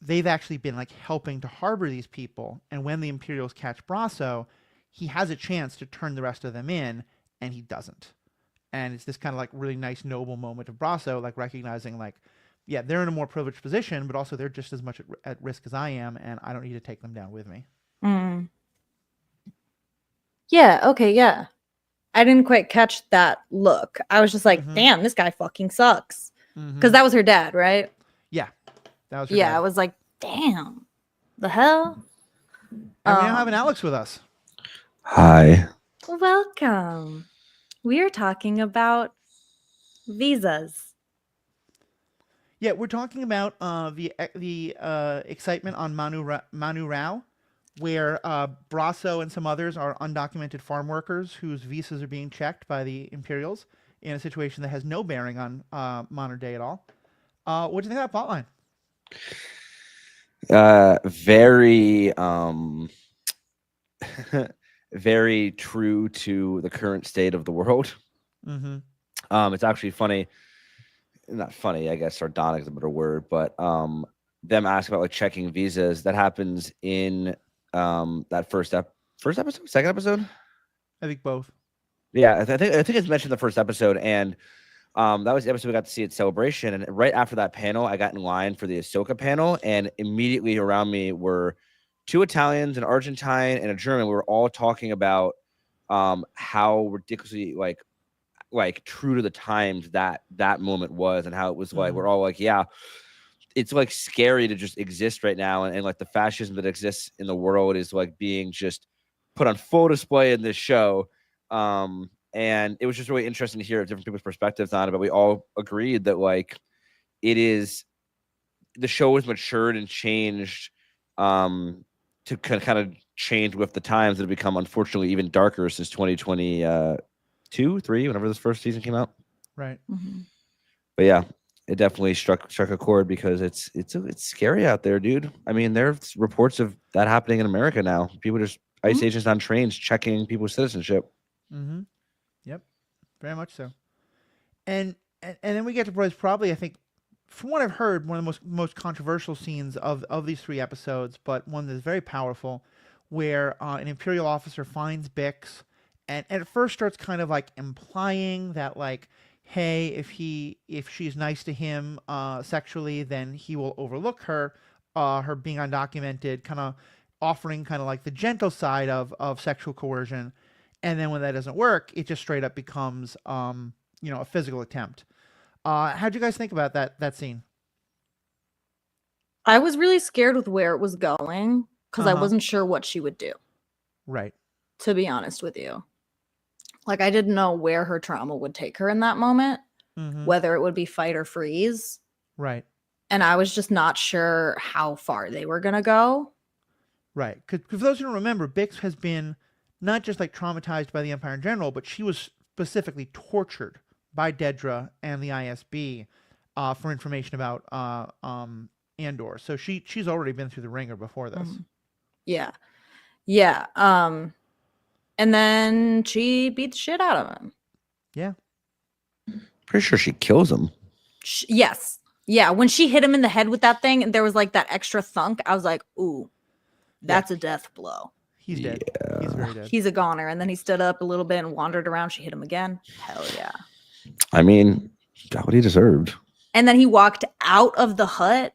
[SPEAKER 2] they've actually been like helping to harbor these people. And when the Imperials catch Brasso, he has a chance to turn the rest of them in, and he doesn't. And it's this kind of like really nice, noble moment of Brasso, like recognizing like, yeah, they're in a more privileged position, but also they're just as much at risk as I am, and I don't need to take them down with me.
[SPEAKER 1] Yeah, okay, yeah. I didn't quite catch that look. I was just like, damn, this guy fucking sucks. Because that was her dad, right?
[SPEAKER 2] Yeah. That was her
[SPEAKER 1] Yeah,
[SPEAKER 2] dad.
[SPEAKER 1] I was like, damn. The hell?
[SPEAKER 2] And we now have an Alex with us.
[SPEAKER 3] Hi.
[SPEAKER 1] Welcome. We are talking about visas.
[SPEAKER 2] Yeah, we're talking about the excitement on Manu Rao, where Brasso and some others are undocumented farm workers whose visas are being checked by the Imperials in a situation that has no bearing on modern day at all. What do you think of that plotline?
[SPEAKER 3] Very very true to the current state of the world. It's actually funny, not funny, I guess sardonic is a better word, but them asking about like checking visas, that happens in that first episode, second episode.
[SPEAKER 2] I think both.
[SPEAKER 3] Yeah, I think it's mentioned in the first episode, and that was the episode we got to see at Celebration. And right after that panel, I got in line for the Ahsoka panel, and immediately around me were 2 Italians, an Argentine, and a German. We were all talking about how ridiculously like true to the times that moment was, and how it was like we're all like, yeah, it's like scary to just exist right now, and like the fascism that exists in the world is like being just put on full display in this show. And it was just really interesting to hear different people's perspectives on it, but we all agreed that like the show has matured and changed to kind of change with the times that have become unfortunately even darker since 2022-3, whenever this first season came out.
[SPEAKER 2] Right.
[SPEAKER 3] But yeah, it definitely struck a chord because it's scary out there, dude. I mean, there's reports of that happening in America now. People just ICE agents on trains checking people's citizenship.
[SPEAKER 2] Yep, very much so. And then we get to probably, I think, from what I've heard, one of the most controversial scenes of these 3 episodes, but one that's very powerful, where an Imperial officer finds Bix, and at first starts kind of like implying that like, hey, if she's nice to him sexually, then he will overlook her being undocumented, kind of offering kind of like the gentle side of sexual coercion. And then when that doesn't work, it just straight up becomes a physical attempt. How'd you guys think about that scene?
[SPEAKER 1] I was really scared with where it was going because I wasn't sure what she would do.
[SPEAKER 2] Right.
[SPEAKER 1] To be honest with you. Like, I didn't know where her trauma would take her in that moment, whether it would be fight or freeze.
[SPEAKER 2] Right.
[SPEAKER 1] And I was just not sure how far they were going to go.
[SPEAKER 2] Right. Because for those who don't remember, Bix has been not just like traumatized by the Empire in general, but she was specifically tortured by Dedra and the ISB for information about Andor. So she's already been through the ringer before this.
[SPEAKER 1] Yeah. Yeah. And then she beat the shit out of him.
[SPEAKER 2] Yeah.
[SPEAKER 3] Pretty sure she kills him.
[SPEAKER 1] Yes. Yeah. When she hit him in the head with that thing, and there was like that extra thunk, I was like, ooh, that's a death blow.
[SPEAKER 2] He's dead. He's very dead.
[SPEAKER 1] He's a goner. And then he stood up a little bit and wandered around. She hit him again. Hell yeah.
[SPEAKER 3] I mean, got what he deserved.
[SPEAKER 1] And then he walked out of the hut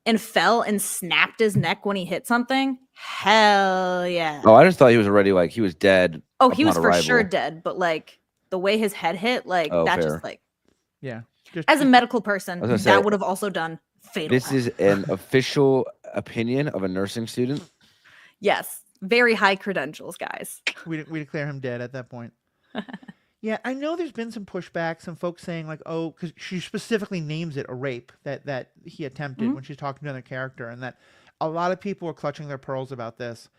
[SPEAKER 1] and fell and snapped his neck when he hit something. Hell yeah.
[SPEAKER 3] Oh, I just thought he was already like he was dead.
[SPEAKER 1] Oh, he was
[SPEAKER 3] upon
[SPEAKER 1] for sure
[SPEAKER 3] arrival.
[SPEAKER 1] dead, but like the way his head hit, like
[SPEAKER 3] Oh,
[SPEAKER 1] that
[SPEAKER 3] fair.
[SPEAKER 1] just like
[SPEAKER 2] Yeah. Just,
[SPEAKER 1] as a medical person,
[SPEAKER 3] I was gonna
[SPEAKER 1] that
[SPEAKER 3] say,
[SPEAKER 1] would have also done fatal.
[SPEAKER 3] This is an official opinion of a nursing student.
[SPEAKER 1] yes, very high credentials, guys.
[SPEAKER 2] we declare him dead at that point. Yeah, I know there's been some pushback, some folks saying like, oh, because she specifically names it a rape that he attempted
[SPEAKER 1] Mhm.
[SPEAKER 2] when she's talking to another character, and that a lot of people were clutching their pearls about this.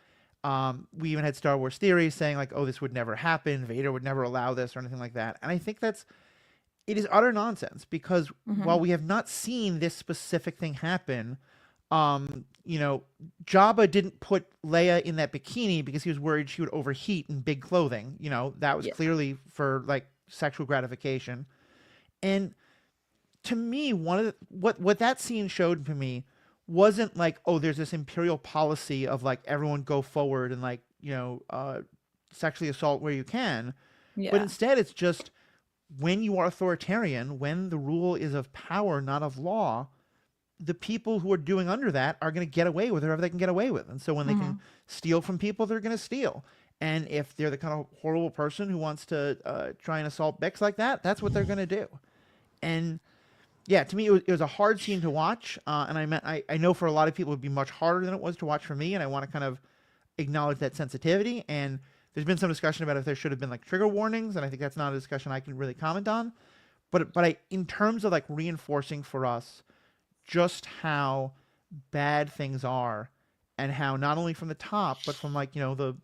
[SPEAKER 2] We even had Star Wars theories saying like, oh, this would never happen, Vader would never allow this or anything like that. And I think it is utter nonsense because
[SPEAKER 1] Mhm.
[SPEAKER 2] while we have not seen this specific thing happen, you know, Jabba didn't put Leia in that bikini because he was worried she would overheat in big clothing. You know, that was
[SPEAKER 1] Yeah.
[SPEAKER 2] clearly for like sexual gratification. And to me, one of what that scene showed to me wasn't like, oh, there's this imperial policy of like everyone go forward and like, you know, sexually assault where you can.
[SPEAKER 1] Yeah.
[SPEAKER 2] But instead, it's just when you are authoritarian, when the rule is of power, not of law, the people who are doing under that are going to get away with whatever they can get away with. And so when they can steal from people, they're going to steal. And if they're the kind of horrible person who wants to try and assault Bix like that, that's what they're going to do. And yeah, to me, it was a hard scene to watch. And I know for a lot of people it would be much harder than it was to watch for me. And I want to kind of acknowledge that sensitivity. And there's been some discussion about if there should have been like trigger warnings. And I think that's not a discussion I can really comment on. But in terms of like reinforcing for us just how bad things are and how not only from the top, but from like, you know, the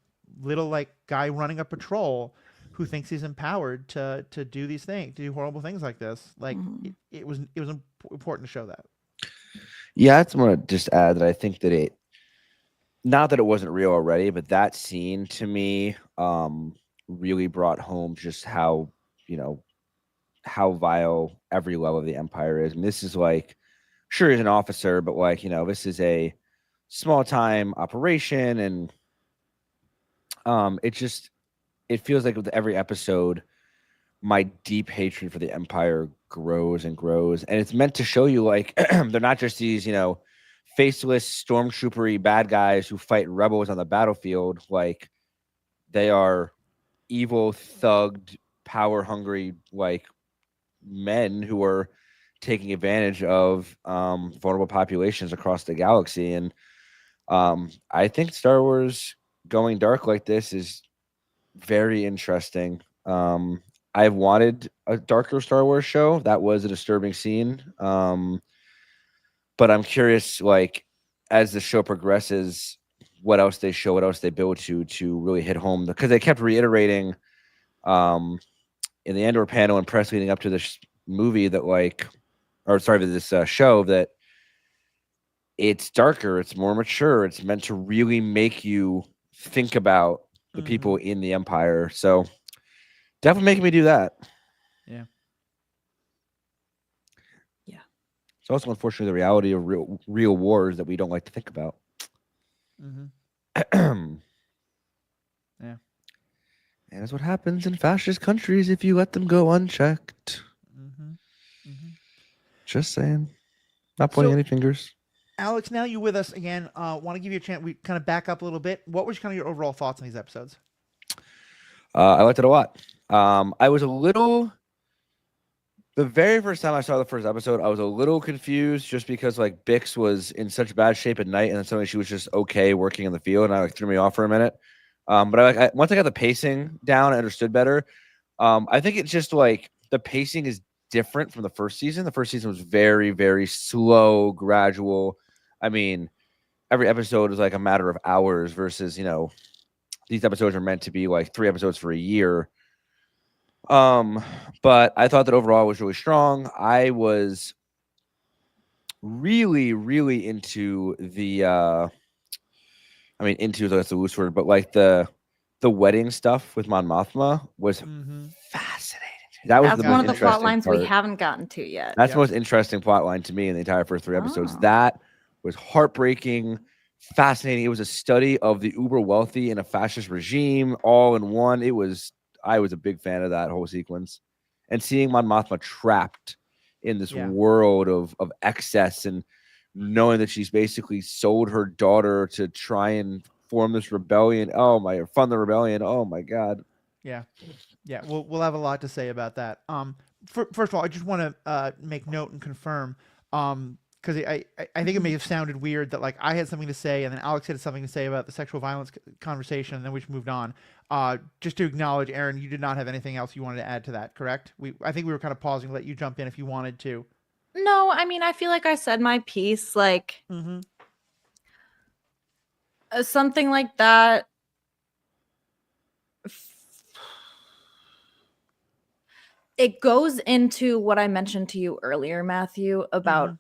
[SPEAKER 2] little like guy running a patrol who thinks he's empowered to do these things, to do horrible things like this. Like it was important to show that.
[SPEAKER 3] Yeah, I just want to just add that I think that not that it wasn't real already, but that scene to me really brought home just how, you know, how vile every level of the Empire is. And this is like, sure, he's an officer, but like, you know, this is a small time operation, and it feels like with every episode, my deep hatred for the Empire grows and grows. And it's meant to show you like they're not just these, you know, faceless stormtroopery bad guys who fight rebels on the battlefield. Like they are evil, thugged, power hungry, like men who are taking advantage of vulnerable populations across the galaxy. And I think Star Wars going dark like this is very interesting. I've wanted a darker Star Wars show. That was a disturbing scene. But I'm curious, like, as the show progresses, what else they show, what else they build to really hit home. Because they kept reiterating in the Andor panel and press leading up to this movie that this show, that it's darker, it's more mature, it's meant to really make you think about the people in the Empire. So definitely making me do that.
[SPEAKER 2] Yeah.
[SPEAKER 3] It's also unfortunately the reality of real wars that we don't like to think about.
[SPEAKER 2] Yeah.
[SPEAKER 3] And that's what happens in fascist countries if you let them go unchecked. Just saying. Not pointing any fingers.
[SPEAKER 2] Alex, now you're with us again. Want to give you a chance. We kind of back up a little bit. What was kind of your overall thoughts on these episodes?
[SPEAKER 3] I liked it a lot. I was a little. The very first time I saw the first episode, I was a little confused just because like Bix was in such bad shape at night, and then suddenly she was just okay working in the field, and I like threw me off for a minute. But once I got the pacing down, I understood better. I think it's just like the pacing is different from the first season. The first season was very, very slow, gradual. I mean, every episode was like a matter of hours versus, you know, these episodes are meant to be like 3 episodes for a year. But I thought that overall it was really strong. I was really, really into the into that's the loose word, but like the wedding stuff with Mon Mothma was fascinating. That was
[SPEAKER 1] That's
[SPEAKER 3] the
[SPEAKER 1] one
[SPEAKER 3] most
[SPEAKER 1] of the
[SPEAKER 3] interesting
[SPEAKER 1] plot lines we
[SPEAKER 3] part.
[SPEAKER 1] haven't gotten to yet.
[SPEAKER 3] That's the most interesting plot line to me in the entire first 3 episodes.
[SPEAKER 1] Oh.
[SPEAKER 3] That was heartbreaking, fascinating. It was a study of the uber wealthy in a fascist regime, all in one. I was a big fan of that whole sequence, and seeing Mon Mothma trapped in this
[SPEAKER 2] Yeah.
[SPEAKER 3] world of excess, and knowing that she's basically sold her daughter to try and form this rebellion. Fund the rebellion. Oh my god.
[SPEAKER 2] Yeah. Yeah, we'll have a lot to say about that. First of all, I just want to make note and confirm, because I think it may have sounded weird that like I had something to say and then Alex had something to say about the sexual violence conversation, and then we just moved on. Just to acknowledge, Aaron, you did not have anything else you wanted to add to that, correct? I think we were kind of pausing to let you jump in if you wanted to.
[SPEAKER 1] No, I mean, I feel like I said my piece. Like
[SPEAKER 2] Mm-hmm.
[SPEAKER 1] something like that. It goes into what I mentioned to you earlier, Matthew, about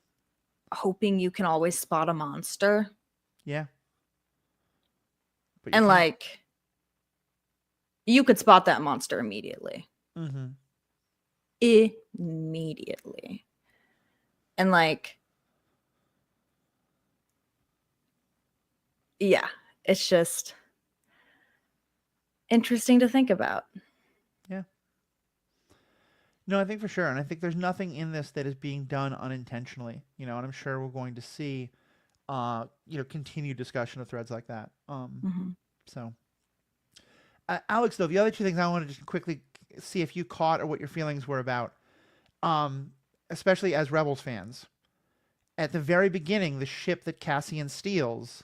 [SPEAKER 1] hoping you can always spot a monster.
[SPEAKER 2] Yeah. But you
[SPEAKER 1] And
[SPEAKER 2] can't.
[SPEAKER 1] like, you could spot that monster immediately.
[SPEAKER 2] Mm-hmm.
[SPEAKER 1] Immediately. And like, yeah, it's just interesting to think about.
[SPEAKER 2] No, I think for sure, and I think there's nothing in this that is being done unintentionally. And I'm sure we're going to see, continued discussion of threads like that.
[SPEAKER 1] Mhm.
[SPEAKER 2] So, Alex, though, the other two things I wanted to just quickly see if you caught or what your feelings were about, especially as Rebels fans. At the very beginning, the ship that Cassian steals,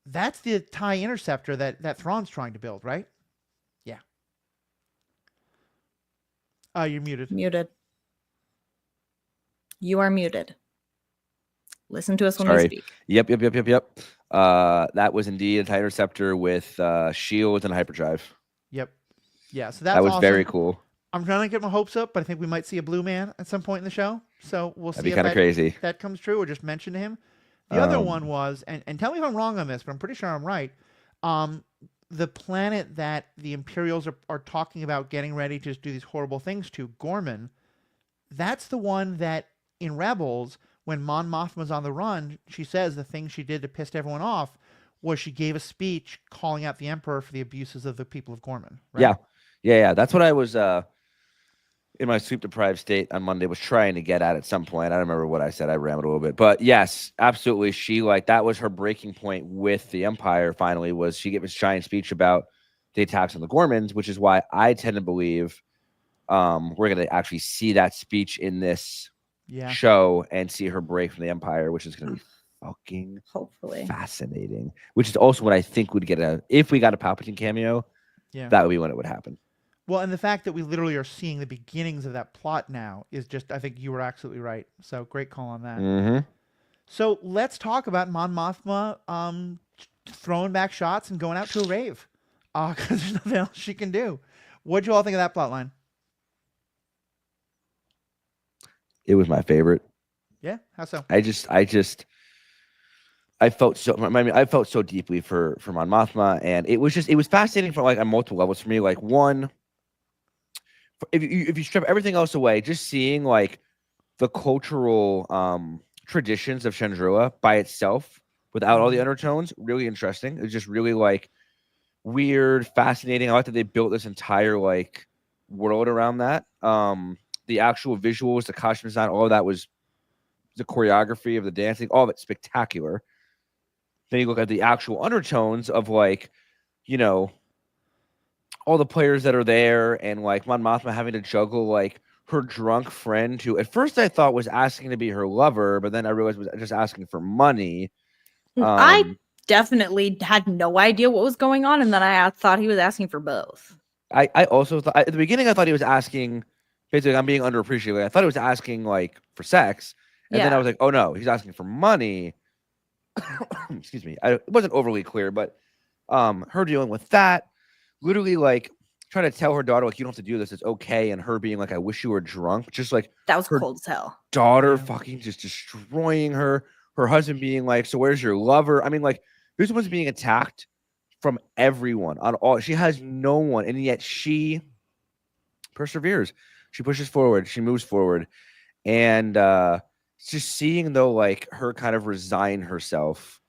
[SPEAKER 2] that's the TIE Interceptor that Thrawn's trying to build, right? Yeah. You're muted.
[SPEAKER 1] Muted. You are muted. Listen to us when
[SPEAKER 3] Sorry.
[SPEAKER 1] we speak.
[SPEAKER 3] Yep. That was indeed a TIE Interceptor with shields and hyperdrive.
[SPEAKER 2] Yep. Yeah, so that's
[SPEAKER 3] That was
[SPEAKER 2] awesome.
[SPEAKER 3] very cool.
[SPEAKER 2] I'm trying to get my hopes up, but I think we might see a blue man at some point in the show. So we'll
[SPEAKER 3] That'd
[SPEAKER 2] see
[SPEAKER 3] be
[SPEAKER 2] if
[SPEAKER 3] kind of crazy.
[SPEAKER 2] that comes true or just mention to him. The other one was, and tell me if I'm wrong on this, but I'm pretty sure I'm right. The planet that the Imperials are talking about getting ready to just do these horrible things to, Gorman, that's the one that in Rebels, when Mon Mothma's on the run, she says the thing she did to piss everyone off was she gave a speech calling out the Emperor for the abuses of the people of Gorman. Right?
[SPEAKER 3] Yeah. That's what I was in my sleep deprived state on Monday was trying to get at some point. I don't remember what I said. I rambled a little bit, but yes, absolutely. She that was her breaking point with the Empire. Finally, was she gave this giant speech about the attacks on the Gormans, which is why I tend to believe we're going to actually see that speech in this show and see her break from the Empire, which is going to be fucking
[SPEAKER 1] hopefully
[SPEAKER 3] fascinating. Which is also what I think would if we got a Palpatine cameo, that would be when it would happen.
[SPEAKER 2] Well, and the fact that we literally are seeing the beginnings of that plot now is just, I think you were absolutely right. So great call on that.
[SPEAKER 3] Mm-hmm.
[SPEAKER 2] So let's talk about Mon Mothma throwing back shots and going out to a rave. Because there's nothing else she can do. What'd you all think of that plot line?
[SPEAKER 3] It was my favorite.
[SPEAKER 2] Yeah? How so?
[SPEAKER 3] I felt so deeply for Mon Mothma, and it was fascinating for on multiple levels for me. Like, one, if you strip everything else away, just seeing the cultural traditions of Chandrila by itself without all the undertones, really interesting. It was just really weird, fascinating. I like that they built this entire world around that. The actual visuals, the costume design, all of that was the choreography of the dancing, all of it spectacular. Then you look at the actual undertones of all the players that are there, and Mon Mothma having to juggle her drunk friend, who at first I thought was asking to be her lover, but then I realized was just asking for money.
[SPEAKER 1] I definitely had no idea what was going on, and then I thought he was asking for both.
[SPEAKER 3] I also thought at the beginning I thought he was asking, basically, I'm being underappreciated. I thought he was asking for sex, and then I was like, oh no, he's asking for money. Excuse me. It wasn't overly clear, but her dealing with that, literally trying to tell her daughter you don't have to do this, it's okay, and her being I wish you were drunk, just
[SPEAKER 1] that was
[SPEAKER 3] her
[SPEAKER 1] cold as hell.
[SPEAKER 3] Daughter fucking just destroying her husband being so where's your lover? I mean, this one's being attacked from everyone on all. She has no one, and yet she perseveres. She pushes forward, she moves forward, and just seeing though her kind of resign herself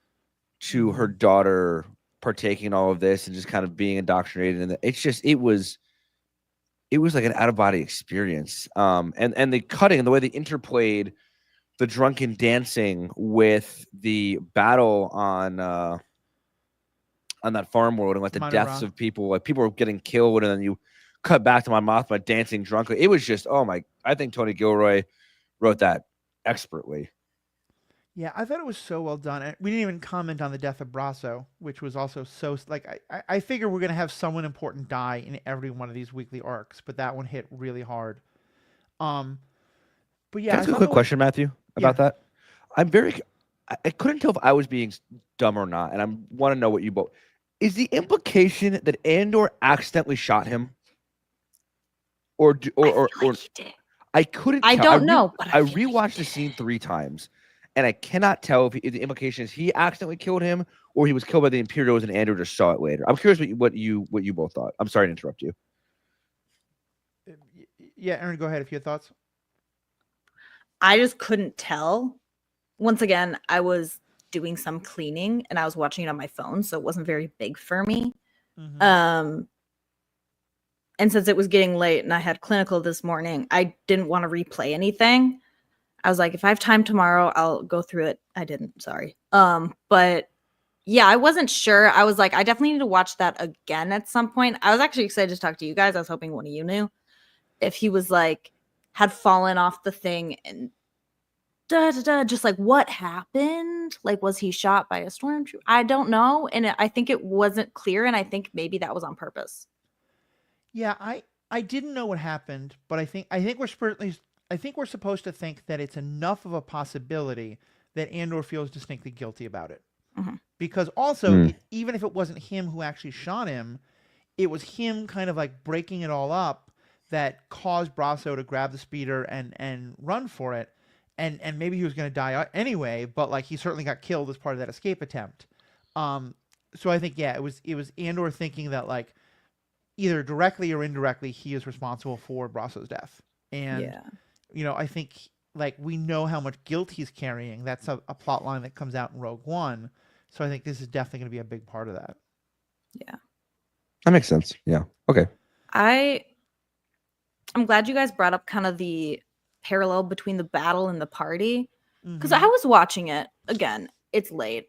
[SPEAKER 3] to her daughter partaking in all of this and just kind of being indoctrinated in it was like an out of body experience. And the cutting and the way they interplayed the drunken dancing with the battle on that farm world and like the deaths of people, like people were getting killed, and then you cut back to my Mothma dancing drunkenly. It was just, I think Tony Gilroy wrote that expertly.
[SPEAKER 2] Yeah, I thought it was so well done. And we didn't even comment on the death of Brasso, which was also so like I figure we're gonna have someone important die in every one of these weekly arcs, but that one hit really hard. But yeah,
[SPEAKER 3] Can I ask a quick question, Matthew, about that? I couldn't tell if I was being dumb or not, and I want to know what you both. Is the implication that Andor accidentally shot him, or
[SPEAKER 1] I feel like he did.
[SPEAKER 3] I couldn't.
[SPEAKER 1] I don't know, but
[SPEAKER 3] I rewatched the scene 3 times, and I cannot tell if the implication is he accidentally killed him or he was killed by the Imperials and Andor just saw it later. I'm curious what you both thought. I'm sorry to interrupt you.
[SPEAKER 2] Yeah, Aaron, go ahead if you had thoughts.
[SPEAKER 1] I just couldn't tell. Once again, I was doing some cleaning and I was watching it on my phone, so it wasn't very big for me. And since it was getting late and I had clinical this morning, I didn't want to replay anything. I was like, if I have time tomorrow, I'll go through it. I didn't, sorry. But yeah, I wasn't sure. I was like, I definitely need to watch that again at some point. I was actually excited to talk to you guys. I was hoping one of you knew if he was like, had fallen off the thing and just like what happened? Like, was he shot by a stormtrooper? I don't know. And I think it wasn't clear. And I think maybe that was on purpose.
[SPEAKER 2] Yeah, I didn't know what happened, but I think we're supposed to think that it's enough of a possibility that Andor feels distinctly guilty about it. Because also, even if it wasn't him who actually shot him, it was him kind of like breaking it all up that caused Brasso to grab the speeder and run for it. And maybe he was going to die anyway, but like he certainly got killed as part of that escape attempt. So I think, yeah, it was Andor thinking that like either directly or indirectly he is responsible for Brasso's death. And I think like we know how much guilt he's carrying. That's a plot line that comes out in Rogue One. So I think this is definitely going to be a big part of that.
[SPEAKER 1] Yeah.
[SPEAKER 3] That makes sense. Yeah. Okay.
[SPEAKER 1] I'm glad you guys brought up kind of the parallel between the battle and the party, because I was watching it again. It's late.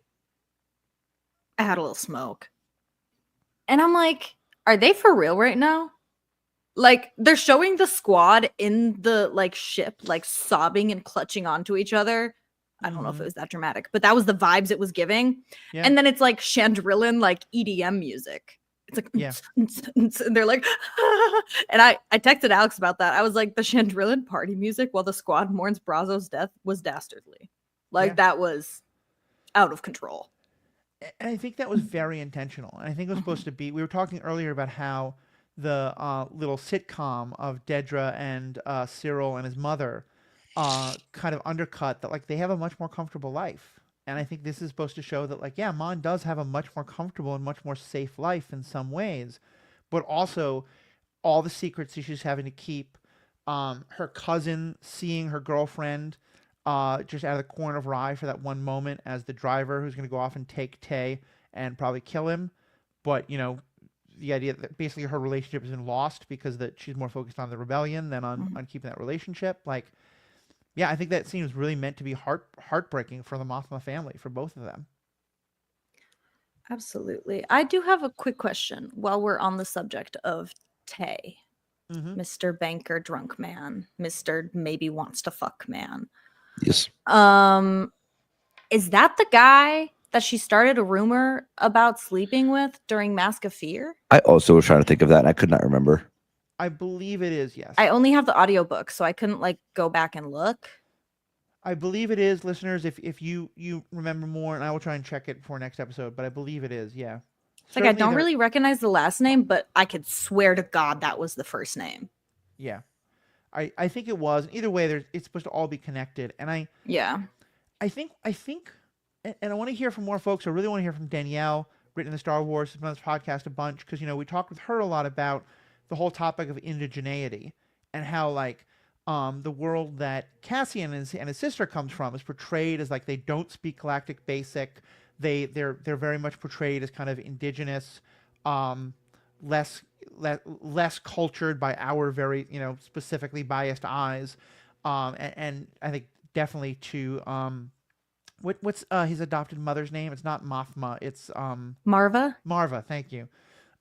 [SPEAKER 1] I had a little smoke, and I'm like, "Are they for real right now?" Like they're showing the squad in the like ship, like sobbing and clutching onto each other. I don't know if it was that dramatic, but that was the vibes it was giving. Yeah. And then it's like Chandrillan, like EDM music. It's like, and they're like, and I texted Alex about that. I was like, the Chandrillan party music while the squad mourns Brazzo's death was dastardly. Like that was out of control.
[SPEAKER 2] And I think that was very intentional. And I think it was supposed to be, we were talking earlier about how the little sitcom of Dedra and Cyril and his mother kind of undercut that, like, they have a much more comfortable life. And I think this is supposed to show that, like, yeah, Mon does have a much more comfortable and much more safe life in some ways, but also all the secrets that she's having to keep. Her cousin seeing her girlfriend just out of the corner of her eye for that one moment as the driver who's going to go off and take Tay and probably kill him. But, the idea that basically her relationship has been lost because that she's more focused on the rebellion than on keeping that relationship. Like, yeah, I think that scene was really meant to be heartbreaking for the Mothma family, for both of them.
[SPEAKER 1] Absolutely. I do have a quick question while we're on the subject of Tay, Mr. Banker Drunk Man, Mr. Maybe Wants to Fuck Man.
[SPEAKER 3] Yes.
[SPEAKER 1] Is that the guy that she started a rumor about sleeping with during Mask of Fear?
[SPEAKER 3] I also was trying to think of that, and I could not remember.
[SPEAKER 2] I believe it is, yes.
[SPEAKER 1] I only have the audiobook, so I couldn't like go back and look.
[SPEAKER 2] I believe it is, listeners. If you remember more, and I will try and check it for next episode, but I believe it is, yeah.
[SPEAKER 1] It's like I don't really recognize the last name, but I could swear to God that was the first name.
[SPEAKER 2] Yeah. I think it was. Either way, it's supposed to all be connected. And I think, and I want to hear from more folks. I really want to hear from Danielle, written in the Star Wars, has been on this podcast a bunch, because, we talked with her a lot about the whole topic of indigeneity and how, like, the world that Cassian and his sister comes from is portrayed as, like, they don't speak Galactic Basic. They're very much portrayed as kind of indigenous, less less cultured by our very specifically biased eyes, and I think definitely to what's his adopted mother's name? It's not Mothma. It's
[SPEAKER 1] Marva.
[SPEAKER 2] Marva. Thank you.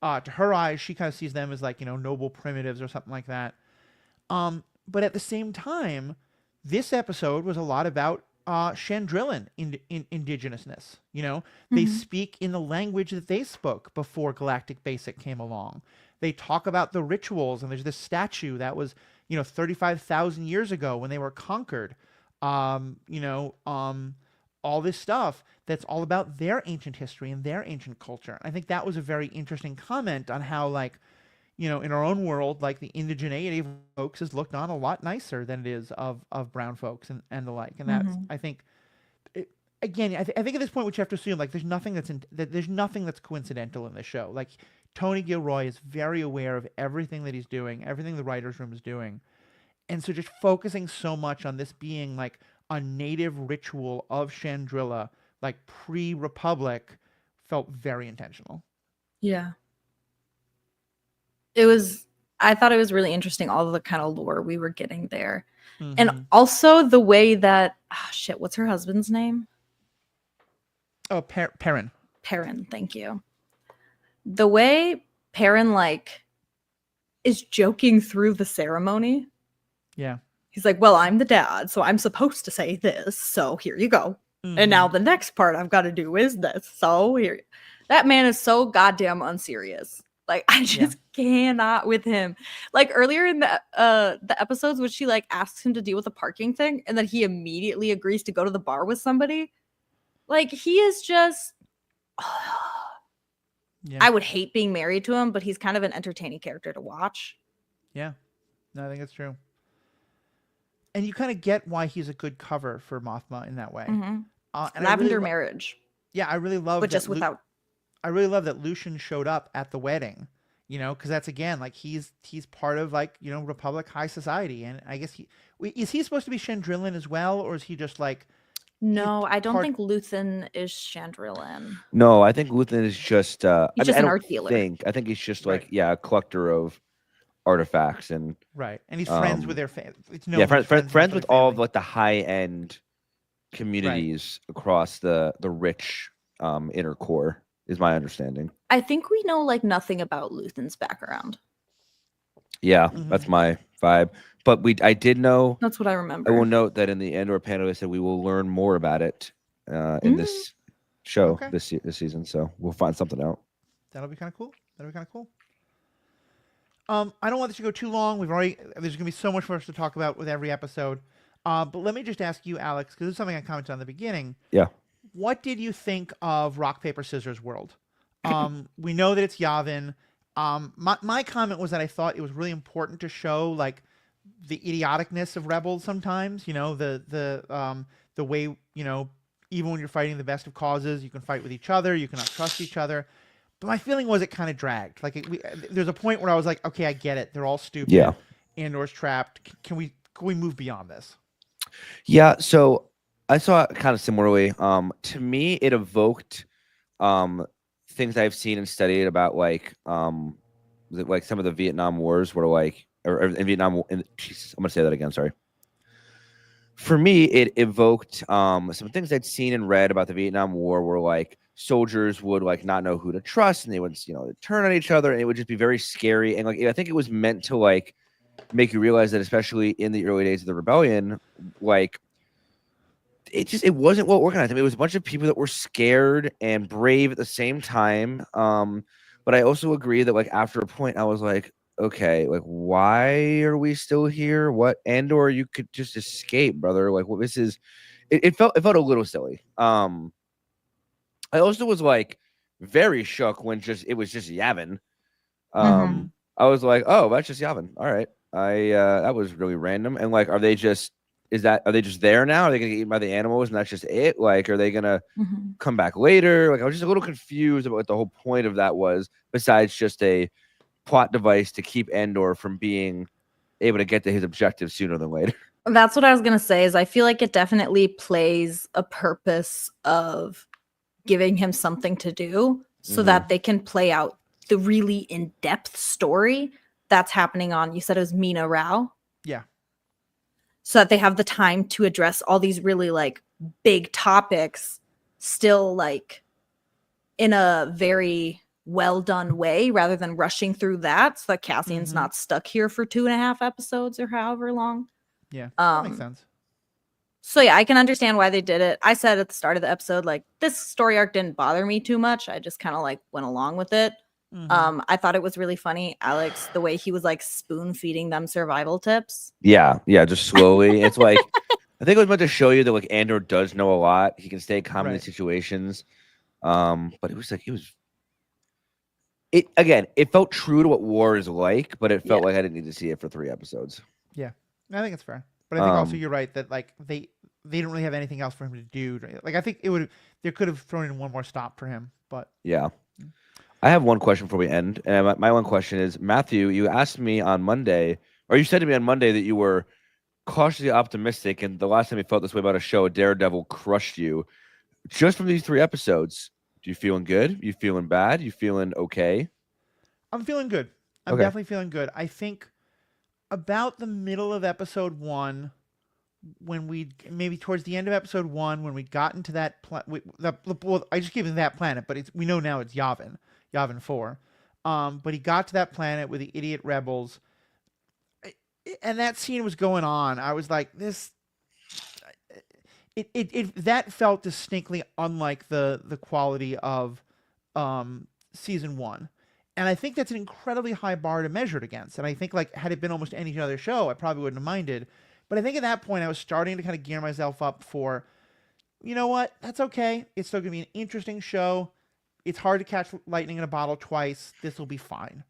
[SPEAKER 2] To her eyes, she kind of sees them as like noble primitives or something like that. But at the same time, this episode was a lot about Chandrillan indigenousness. They speak in the language that they spoke before Galactic Basic came along. They talk about the rituals, and there's this statue that was 35,000 years ago when they were conquered. All this stuff that's all about their ancient history and their ancient culture. I think that was a very interesting comment on how, like, in our own world, like, the indigeneity of folks is looked on a lot nicer than it is of brown folks and the like. And that's, I think, again, I think at this point, we have to assume, like, there's nothing that's coincidental in this show. Like, Tony Gilroy is very aware of everything that he's doing, everything the writer's room is doing. And so just focusing so much on this being, like, a native ritual of Chandrilla, like pre-Republic, felt very intentional.
[SPEAKER 1] Yeah. I thought it was really interesting, all the kind of lore we were getting there. And also the way that, what's her husband's name?
[SPEAKER 2] Oh, Perrin.
[SPEAKER 1] Perrin, thank you. The way Perrin, like, is joking through the ceremony.
[SPEAKER 2] Yeah.
[SPEAKER 1] He's like, well, I'm the dad, so I'm supposed to say this, so here you go. And now the next part I've got to do is this. So here, that man is so goddamn unserious. Like, I just cannot with him. Like, earlier in the episodes when she, like, asks him to deal with the parking thing, and then he immediately agrees to go to the bar with somebody. Like, he is just... I would hate being married to him, but he's kind of an entertaining character to watch.
[SPEAKER 2] Yeah. No, I think it's true. And you kind of get why he's a good cover for Mothma in that way.
[SPEAKER 1] And
[SPEAKER 2] Lavender
[SPEAKER 1] Marriage.
[SPEAKER 2] Yeah, I really love.
[SPEAKER 1] But just without.
[SPEAKER 2] I really love that Lucian showed up at the wedding. Because that's, again, like, he's part of, like, Republic high society, and I guess is he supposed to be Chandrillan as well, or is he just like?
[SPEAKER 1] No, I don't think Luthen is Chandrillan.
[SPEAKER 3] No, I think Luthen is just.
[SPEAKER 1] He's just an art dealer.
[SPEAKER 3] I think he's just like a collector of artifacts and
[SPEAKER 2] and he's friends with their fans.
[SPEAKER 3] Friends with all of, like, the high end communities across the rich inner core is my understanding.
[SPEAKER 1] I think we know, like, nothing about Luthen's background.
[SPEAKER 3] Yeah, that's my vibe. But I did know.
[SPEAKER 1] That's what I remember.
[SPEAKER 3] I will note that in the Andor panel, they said we will learn more about it in this show this season. So we'll find something out.
[SPEAKER 2] That'll be kind of cool. I don't want this to go too long. There's going to be so much for us to talk about with every episode. But let me just ask you, Alex, because this is something I commented on in the beginning.
[SPEAKER 3] Yeah.
[SPEAKER 2] What did you think of Rock, Paper, Scissors World? We know that it's Yavin. My comment was that I thought it was really important to show, like, the idioticness of rebels sometimes. The way, even when you're fighting the best of causes, you can fight with each other. You cannot trust each other. But my feeling was it kind of dragged. Like, there's a point where I was like, okay, I get it. They're all stupid.
[SPEAKER 3] Yeah.
[SPEAKER 2] Andor's trapped. Can we move beyond this?
[SPEAKER 3] Yeah. So I saw it kind of similarly. To me, it evoked things I've seen and studied about, like some of the Vietnam Wars were like, or in Vietnam. Jesus, I'm gonna say that again. Sorry. For me, it evoked some things I'd seen and read about the Vietnam War, where, like, soldiers would, like, not know who to trust, and they would turn on each other, and it would just be very scary. And, like, I think it was meant to, like, make you realize that, especially in the early days of the rebellion, like, it wasn't well organized. I mean, it was a bunch of people that were scared and brave at the same time. But I also agree that, like, after a point, I was like, okay, like, why are we still here? What? Andor, you could just escape, brother. Like, what? This is. It felt a little silly. I also was, like, very shook when it was just Yavin. I was like, oh, that's just Yavin. All right. That was really random. And, like, are they just there now? Are they gonna get eaten by the animals and that's just it? Like, are they gonna come back later? Like, I was just a little confused about what the whole point of that was, besides just a plot device to keep Andor from being able to get to his objective sooner than later.
[SPEAKER 1] That's what I was gonna say, is I feel like it definitely plays a purpose of giving him something to do so
[SPEAKER 3] Mhm.
[SPEAKER 1] that they can play out the really in-depth story that's happening on, you said it was Mina Rao?
[SPEAKER 2] Yeah.
[SPEAKER 1] So that they have the time to address all these really like big topics still like in a very well done way rather than rushing through that so that Cassian's
[SPEAKER 2] Mhm.
[SPEAKER 1] not stuck here for 2.5 episodes or however long.
[SPEAKER 2] Yeah. That makes
[SPEAKER 1] Um,
[SPEAKER 2] sense.
[SPEAKER 1] So yeah, I can understand why they did it. I said at the start of the episode, like this story arc didn't bother me too much. I just kind of like went along with it.
[SPEAKER 2] Mhm.
[SPEAKER 1] I thought it was really funny, Alex, the way he was like spoon feeding them survival tips.
[SPEAKER 3] Yeah, just slowly. It's like I think it was meant to show you that like Andor does know a lot. He can stay calm in
[SPEAKER 2] Right.
[SPEAKER 3] these situations. But it was like it again. It felt true to what war is like, but it felt
[SPEAKER 1] Yeah.
[SPEAKER 3] like I didn't need to see it for 3 episodes.
[SPEAKER 2] Yeah. I think it's fair. But I think also
[SPEAKER 3] Um,
[SPEAKER 2] you're right that like they didn't really have anything else for him to do. Like I think it would they could have thrown in one more stop for him, but
[SPEAKER 3] Yeah. I have one question before we end, and my one question is, Matthew, you asked me on Monday, or you said to me on Monday that you were cautiously optimistic, and the last time you felt this way about a show, Daredevil crushed you. Just from these 3 episodes, do you feeling good? You feeling bad? You feeling okay?
[SPEAKER 2] I'm feeling good. I'm
[SPEAKER 3] Okay.
[SPEAKER 2] definitely feeling good. I think about the middle of episode 1 when we maybe towards the end of episode 1 when we got into that well, I just gave him that planet, but we know now it's Yavin 4. But he got to that planet with the idiot rebels, and that scene was going on. I was like, this. It that felt distinctly unlike the quality of season 1. And I think that's an incredibly high bar to measure it against. And I think like had it been almost any other show, I probably wouldn't have minded. But I think at that point I was starting to kind of gear myself up for, you know what? That's okay. It's still gonna be an interesting show. It's hard to catch lightning in a bottle twice. This will be fine.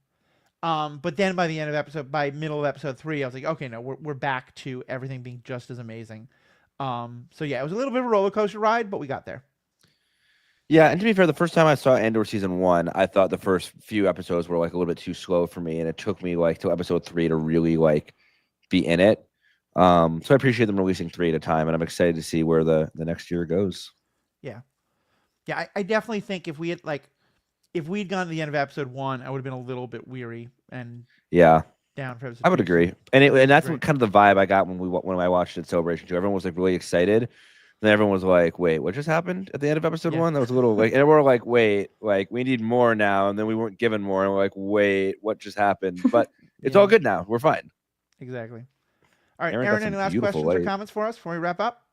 [SPEAKER 2] But then by middle of episode 3, I was like, okay, no, we're back to everything being just as amazing. So yeah, it was a little bit of a roller coaster ride, but we got there.
[SPEAKER 3] Yeah, and to be fair, the first time I saw Andor season 1, I thought the first few episodes were like a little bit too slow for me, and it took me like till episode 3 to really like be in it. So I appreciate them releasing 3 at a time, and I'm excited to see where the next year goes.
[SPEAKER 2] Yeah, I definitely think if we'd gone to the end of episode 1, I would have been a little bit weary and
[SPEAKER 3] Yeah,
[SPEAKER 2] down for episode
[SPEAKER 3] I would
[SPEAKER 2] 2.
[SPEAKER 3] agree,
[SPEAKER 2] So
[SPEAKER 3] and that's
[SPEAKER 2] great.
[SPEAKER 3] what kind of the vibe I got when I watched it Celebration too. Everyone was like really excited. Then everyone was like, "Wait, what just happened at the end of episode
[SPEAKER 2] Yeah.
[SPEAKER 3] 1?" That was a little like, and we're like, "Wait, like we need more now." And then we weren't given more, and we're like, "Wait, what just happened?" But it's all
[SPEAKER 2] Yeah.
[SPEAKER 3] good now. We're fine.
[SPEAKER 2] Exactly. All right,
[SPEAKER 3] Aaron got
[SPEAKER 2] Aaron,
[SPEAKER 3] some
[SPEAKER 2] any last
[SPEAKER 3] beautiful
[SPEAKER 2] questions or
[SPEAKER 3] light.
[SPEAKER 2] comments for us before we wrap up?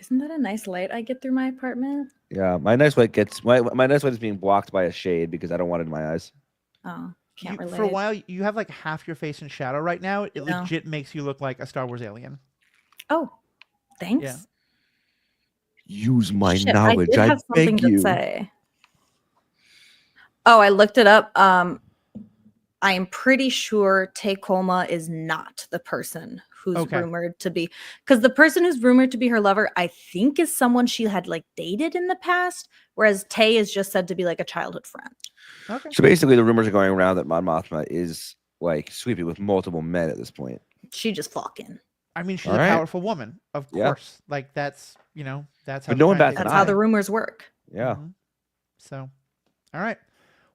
[SPEAKER 1] Isn't that a nice light I get through my apartment?
[SPEAKER 3] Yeah, my nice light gets my nice light is being blocked by a shade because I don't want it in my eyes.
[SPEAKER 1] Oh, can't relate.
[SPEAKER 2] For a while, you have like half your face in shadow right now. It
[SPEAKER 1] Yeah.
[SPEAKER 2] legit makes you look like a Star Wars alien.
[SPEAKER 1] Oh, thanks.
[SPEAKER 2] Yeah.
[SPEAKER 3] Use my
[SPEAKER 1] Shit,
[SPEAKER 3] knowledge.
[SPEAKER 1] I did have something
[SPEAKER 3] beg you.
[SPEAKER 1] to say. Oh, I looked it up. I am pretty sure Tay Colma is not the person who's
[SPEAKER 2] Okay.
[SPEAKER 1] rumored to be, because the person who's rumored to be her lover, I think, is someone she had like dated in the past, whereas Tay is just said to be like a childhood friend.
[SPEAKER 2] Okay.
[SPEAKER 3] So basically, the rumors are going around that Mon Mothma is like sweeping with multiple men at this point.
[SPEAKER 1] She just fucking.
[SPEAKER 2] I mean, she's
[SPEAKER 3] All
[SPEAKER 2] a
[SPEAKER 3] right.
[SPEAKER 2] powerful woman, of
[SPEAKER 3] Yeah.
[SPEAKER 2] course. Like that's that's how.
[SPEAKER 3] But no one
[SPEAKER 2] they're trying
[SPEAKER 3] bats
[SPEAKER 2] to
[SPEAKER 3] an
[SPEAKER 1] That's
[SPEAKER 2] take
[SPEAKER 1] how
[SPEAKER 3] eye.
[SPEAKER 1] the rumors work.
[SPEAKER 3] Yeah.
[SPEAKER 2] Mhm. So, all right.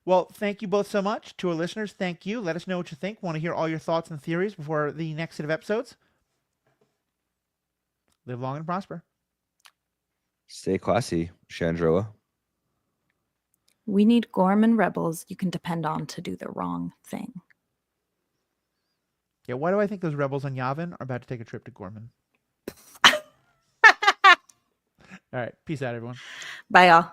[SPEAKER 2] Well, thank you both so much. To our listeners, thank you. Let us know what you think. Want to hear all your thoughts and theories before the next set of episodes. Live long and prosper.
[SPEAKER 3] Stay classy, Chandrilla.
[SPEAKER 1] We need Gorman rebels you can depend on to do the wrong thing.
[SPEAKER 2] Yeah, why do I think those rebels on Yavin are about to take a trip to Gorman? All right. Peace out, everyone.
[SPEAKER 1] Bye, y'all.